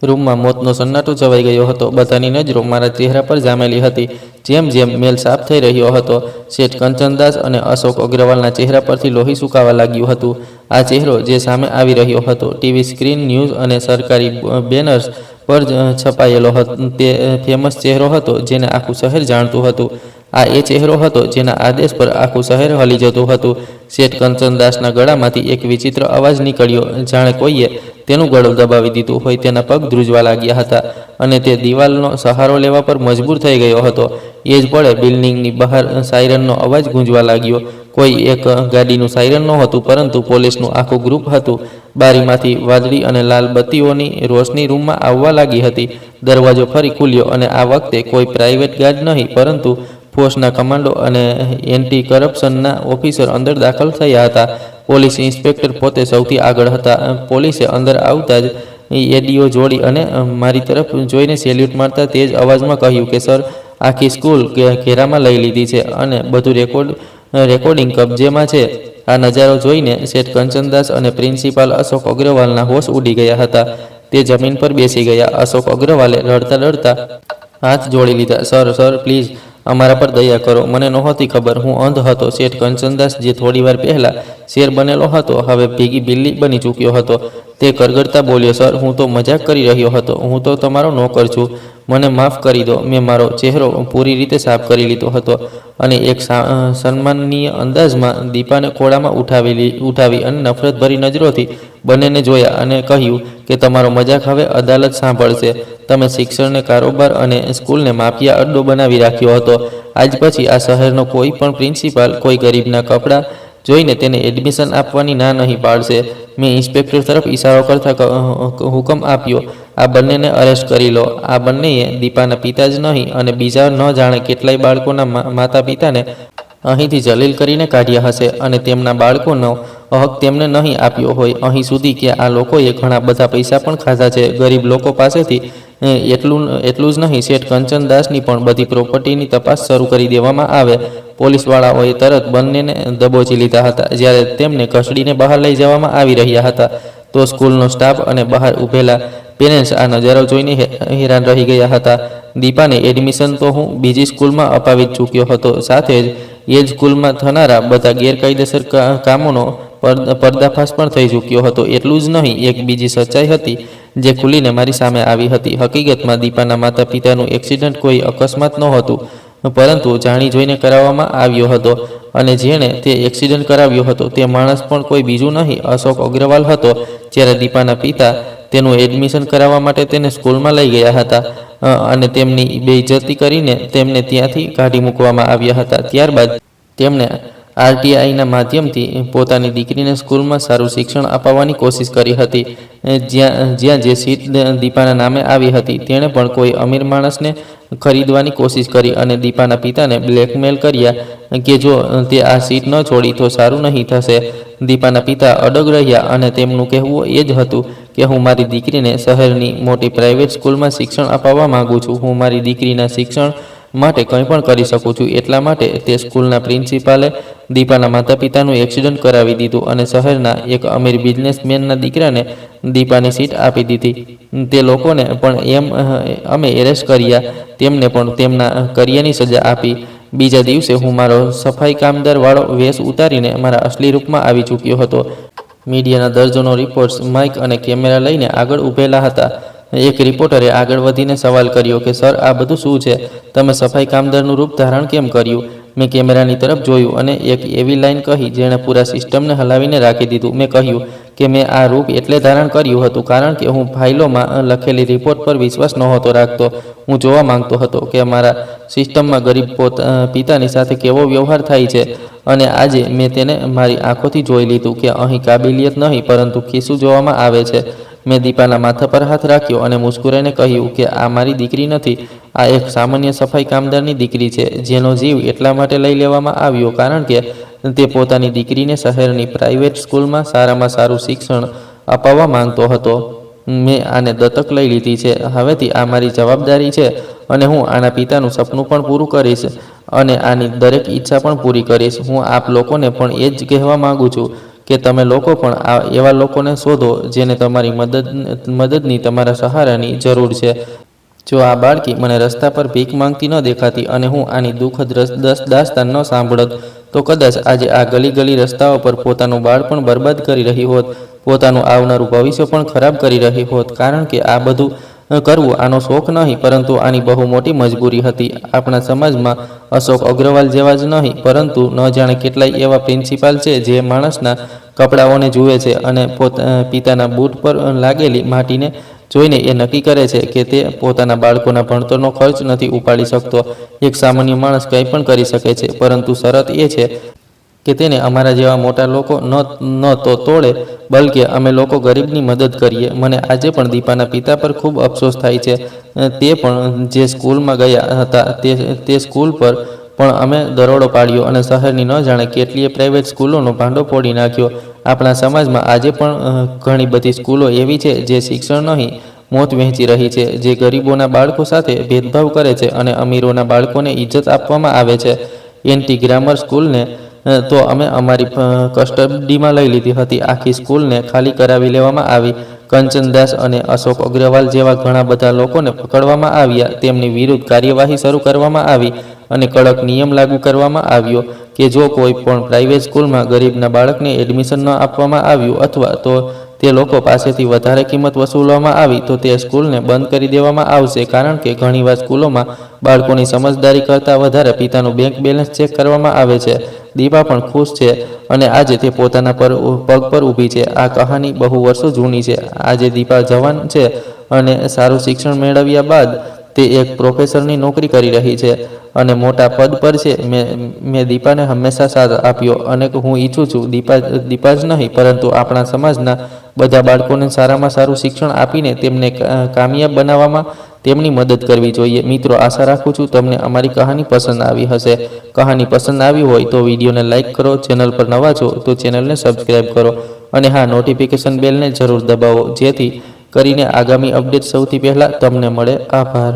રૂમમાં મોતનો સન્નાટો છવાઈ ગયો હતો. બધાની નજરો મારા ચહેરા પર જામેલી હતી. જેમ જેમ મેલ સાફ થઈ રહ્યો હતો, શેઠ કંચનદાસ અને અશોક અગ્રવાલના ચહેરા પરથી લોહી સુકાવા લાગ્યું હતું. આ ચહેરો જે સામે આવી રહ્યો હતો, ટીવી સ્ક્રીન, ન્યૂઝ અને સરકારી બેનર્સ પર છપાયેલો હતો, તે ફેમસ ચહેરો હતો જેને આખું શહેર જાણતું હતું. આ એ ચહેરો હતો જેના આદેશ પર આખું શહેર હલી જતું હતું. શેઠ કંચનદાસના ગળામાંથી એક વિચિત્ર અવાજ નીકળ્યો, જાણે કોઈએ તેનું ગળું દબાવી દીધું હોય. તેના પગ ધ્રુજવા લાગ્યા હતા અને તે દિવાલનો સહારો લેવા પર મજબૂર થઈ ગયો હતો. એ જ પળે બિલ્ડિંગની બહાર સાયરનનો અવાજ ગુંજવા લાગ્યો. કોઈ એક ગાડીનું સાયરન નહોતું, પરંતુ પોલીસનું આખું ગ્રુપ હતું. બારીમાંથી વાદળી અને લાલ બત્તીઓની રોશની રૂમમાં આવવા લાગી હતી. દરવાજો ફરી ખુલ્યો અને આ વખતે કોઈ પ્રાઇવેટ ગાર્ડ નહીં, પરંતુ ફોર્સના કમાન્ડો અને એન્ટી કરપ્શનના ઓફિસર અંદર દાખલ થયા હતા. પોલીસ ઇન્સ્પેક્ટર પોતે સૌથી આગળ હતા. પોલીસે અંદર આવતા જ એડીઓ જોડી અને મારી તરફ જોઈને સેલ્યુટ મારતા તેજ અવાજમાં કહ્યું કે સર, આખી સ્કૂલ ઘેરામાં લઈ લીધી છે અને બધું રેકોર્ડિંગ કબજેમાં છે. આ નજારો જોઈને શેઠ કંચનદાસ અને પ્રિન્સિપાલ અશોક અગ્રવાલના હોશ ઉડી ગયા હતા. તે જમીન પર બેસી ગયા. અશોક અગ્રવાલે રડતા હાથ જોડી લીધા. સર પ્લીઝ, અમારા પર દયા કરો. મને નહોતી ખબર, હું અંધ હતો. શેઠ કંચનદાસ, જે થોડીવાર પહેલા શેર બનેલો હતો, હવે ભીગી બિલ્લી બની ચૂક્યો હતો. તે કરગરતા બોલ્યો, સર, હું તો મજાક કરી રહ્યો હતો. હું તો તમારો નોકર છું. મને માફ કરી દો. મેં મારો ચહેરો પૂરી રીતે સાફ કરી લીધો હતો અને એક સન્માનનીય અંદાજમાં દીપાને ખોળામાં ઉઠાવી અને નફરતભરી નજરોથી બંનેને જોયા અને કહ્યું કે તમારો મજાક હવે અદાલત સાંભળશે. તમે શિક્ષણને કારોબાર અને સ્કૂલને માફિયા અડ્ડો બનાવી રાખ્યો હતો. આજ પછી આ શહેરનો કોઈ પણ પ્રિન્સિપાલ કોઈ ગરીબના કપડાં જોઈને તેને એડમિશન આપવાની ના નહીં પાડશે. મેં ઇન્સ્પેક્ટર તરફ ઇશારો કરતા હુકમ આપ્યો, આ બંનેને અરેસ્ટ કરી લો. આ બંનેએ દીપાના પિતા જ નહીં અને બીજા ન જાણે કેટલાય બાળકોના માતા પિતાને અહીંથી જલીલ કરીને કાઢ્યા હશે અને તેમના બાળકોનો હક તેમને નહીં આપ્યો હોય. અહીં સુધી કે આ લોકોએ ઘણા બધા પૈસા પણ ખાધા છે ગરીબ લોકો પાસેથી. એટલું જ નહીં, શેઠ કંચનદાસની પણ બધી પ્રોપર્ટીની તપાસ શરૂ કરી દેવામાં આવે. પોલીસવાળાઓએ તરત બંનેને દબોચી લીધા હતા. જ્યારે તેમને કસ્ટડીને બહાર લઈ જવામાં આવી રહ્યા હતા તો સ્કૂલનો સ્ટાફ અને બહાર ઊભેલા પેરેન્ટ્સ આ નજારો જોઈને હેરાન રહી ગયા હતા. દીપાને એડમિશન તો હું બીજી સ્કૂલમાં અપાવી જ ચૂક્યો હતો. સાથે જ એ જ સ્કૂલમાં થનારા બધા ગેરકાયદેસર કામોનો પર્દાફાશ પણ થઈ ચૂક્યો હતો. એટલું જ નહીં, એક બીજી સચ્ચાઈ હતી જે ખુલીને મારી સામે આવી હતી. હકીકતમાં દીપાના માતા પિતાનું એક્સિડન્ટ કોઈ અકસ્માત નહોતું, પરંતુ જાણી જોઈને કરાવવામાં આવ્યો હતો અને જેણે તે એક્સિડન્ટ કરાવ્યો હતો તે માણસ પણ કોઈ બીજું નહીં, અશોક અગ્રવાલ હતો. જ્યારે દીપાના પિતા તેનું એડમિશન કરાવવા માટે તેને સ્કૂલમાં લઈ ગયા હતા અને તેમની બેઇજ્જતી કરીને તેમને ત્યાંથી કાઢી મૂકવામાં આવ્યા હતા. ત્યારબાદ તેમણે આરટીઆઈના માધ્યમથી પોતાની દીકરીને સ્કૂલમાં સારું શિક્ષણ અપાવવાની કોશિશ કરી હતી. જ્યાં જે સીટ દીપાના નામે આવી હતી તેણે પણ કોઈ અમીર માણસને ખરીદવાની કોશિશ કરી અને દીપાના પિતાને બ્લેકમેલ કર્યા કે જો તે આ સીટ ન છોડી તો સારું નહીં થશે. દીપાના પિતા અડગ રહ્યા અને તેમનું કહેવું એ જ હતું કે હું મારી દીકરીને શહેરની મોટી પ્રાઇવેટ સ્કૂલમાં શિક્ષણ અપાવવા માંગુ છું. હું મારી દીકરીના શિક્ષણ માટે કંઈ પણ કરી શકું છું. એટલા માટે તે સ્કૂલના પ્રિન્સિપાલે દીપાના માતા પિતાનું એક્સિડન્ટ કરાવી દીધું અને શહેરના એક અમીર બિઝનેસમેનના દીકરાને દીપાની સીટ આપી દીધી. તે લોકોને પણ અમે એરેસ્ટ કર્યા. તેમને પણ તેમના કર્યાની સજા આપી. બીજા દિવસે હું મારો સફાઈ કામદાર વાળો વેશ ઉતારીને મારા અસલી રૂપમાં આવી ચૂક્યો હતો. મીડિયાના દર્જનો રિપોર્ટર્સ માઇક અને કેમેરા લઈને આગળ ઊભેલા હતા. એક રિપોર્ટરે આગળ વધીને સવાલ કર્યો કે સર, આ બધું શું છે? તમે સફાઈ કામદારનું રૂપ ધારણ કેમ કર્યું? મેં કેમેરાની તરફ જોયું અને એક એવી લાઈન કહી જેણે પૂરા સિસ્ટમને હલાવીને રાખી દીધું. મેં કહ્યું કે મેં આ રૂપ એટલે ધારણ કર્યું હતું કારણ કે હું ફાઇલોમાં લખેલી રિપોર્ટ પર વિશ્વાસ નહોતો રાખતો. હું જોવા માંગતો હતો કે મારા સિસ્ટમમાં ગરીબ પિતાની સાથે કેવો વ્યવહાર થાય છે અને આજે મેં તેને મારી આંખોથી જોઈ લીધું કે અહીં કાબિલિયત નહીં પરંતુ ખીસું જોવામાં આવે છે. મેં દીપાના માથા પર હાથ રાખ્યો અને મુસ્કુરાઈને કહ્યું કે આ મારી દીકરી નથી. આ એક સામાન્ય સફાઈ કામદારની દીકરી છે જેનો જીવ એટલા માટે લઈ લેવામાં આવ્યો કારણ કે તે પોતાની દીકરીને શહેરની પ્રાઇવેટ સ્કૂલમાં સારામાં સારું શિક્ષણ અપાવવા માંગતો હતો. મેં આને દત્તક લઈ લીધી છે. હવેથી આ મારી જવાબદારી છે અને હું આના પિતાનું સપનું પણ પૂરું કરીશ અને આની દરેક ઈચ્છા પણ પૂરી કરીશ. હું આપ લોકોને પણ એ જ કહેવા માંગુ છું કે તમે લોકો પણ એવા લોકોને શોધો જેને તમારી મદદની, તમારા સહારાની જરૂર છે. જો આ બાળકી મને રસ્તા પર ભીખ માંગતી ન દેખાતી અને હું આની દુઃખદ દાસ્તાન ન સાંભળત તો કદાચ આજે આ ગલી રસ્તાઓ પર પોતાનું બાળપણ બરબાદ કરી રહી હોત, પોતાનું આવનારું ભવિષ્ય પણ ખરાબ કરી રહી હોત. કારણ કે આ બધું કરવું આનો શોખ નહીં પરંતુ આની બહુ મોટી મજબૂરી હતી. આપણા સમાજમાં અશોક અગ્રવાલ જેવા જ નહીં પરંતુ ન જાણે કેટલાય એવા પ્રિન્સિપાલ છે જે માણસના કપડાઓને જુએ છે અને પિતાના બૂટ પર લાગેલી માટીને જોઈને એ નક્કી કરે છે કે તે પોતાના બાળકોના ભણતરનો ખર્ચ નથી ઉપાડી શકતો. એક સામાન્ય માણસ કંઈ પણ કરી શકે છે પરંતુ શરત એ છે કે તેને અમારા જેવા મોટા લોકો ન તો તોડે, બલકે અમે લોકો ગરીબની મદદ કરીએ. મને આજે પણ દીપાના પિતા પર ખૂબ અફસોસ થાય છે. તે પણ જે સ્કૂલમાં ગયા હતા તે સ્કૂલ પર પણ અમે દરોડો પાડ્યો અને શહેરની ન જાણે કેટલીય પ્રાઇવેટ સ્કૂલોનો ભાંડો ફોડી નાખ્યો. આપણા સમાજમાં આજે પણ ઘણી બધી સ્કૂલો એવી છે જે શિક્ષણ નહીં, મોત વહેંચી રહી છે, જે ગરીબોના બાળકો સાથે ભેદભાવ કરે છે અને અમીરોના બાળકોને ઇજ્જત આપવામાં આવે છે. એન્ટી ગ્રામર સ્કૂલને તો અમે અમારી કસ્ટડીમાં લઈ લીધી હતી. આખી સ્કૂલને ખાલી કરાવી લેવામાં આવી. કંચનદાસ અને અશોક અગ્રવાલ જેવા ઘણા બધા લોકોને પકડવામાં આવ્યા. તેમની વિરુદ્ધ કાર્યવાહી શરૂ કરવામાં આવી અને કડક નિયમ લાગુ કરવામાં આવ્યો કે જો કોઈ પણ પ્રાઇવેટ સ્કૂલમાં ગરીબના બાળકને એડમિશન ન આપવામાં આવ્યું અથવા તો તે લોકો પાસેથી વધારે કિંમત વસૂલવામાં આવી તો તે સ્કૂલને બંધ કરી દેવામાં આવશે. કારણ કે ઘણીવાર સ્કૂલોમાં બાળકોની સમજદારી કરતાં વધારે પિતાનું બેંક બેલેન્સ ચેક કરવામાં આવે છે. દીપા પણ ખુશ છે અને આજે તે પોતાના પગ પર ઊભી છે. આ કહાની બહુ વર્ષો જૂની છે. આજે દીપા જવાન છે અને સારું શિક્ષણ મેળવ્યા બાદ તે એક પ્રોફેસરની નોકરી કરી રહી છે અને મોટા પદ પર છે. મેં દીપાને હંમેશા સાથ આપ્યો અને હું ઈચ્છું છું દીપા જ નહીં પરંતુ આપણા સમાજના બધા બાળકોને સારામાં સારું શિક્ષણ આપીને તેમને કામયાબ બનાવવામાં તેમની મદદ કરવી જોઈએ. મિત્રો, આશા રાખું છું તમને અમારી કહાની પસંદ આવી હશે. કહાની પસંદ આવી હોય તો વિડીયોને લાઇક કરો, ચેનલ પર નવા છો તો ચેનલને સબસ્ક્રાઈબ કરો અને હા, નોટિફિકેશન બેલને જરૂર દબાવો જેથી કરીને આગામી અપડેટ સૌથી પહેલાં તમને મળે. આભાર.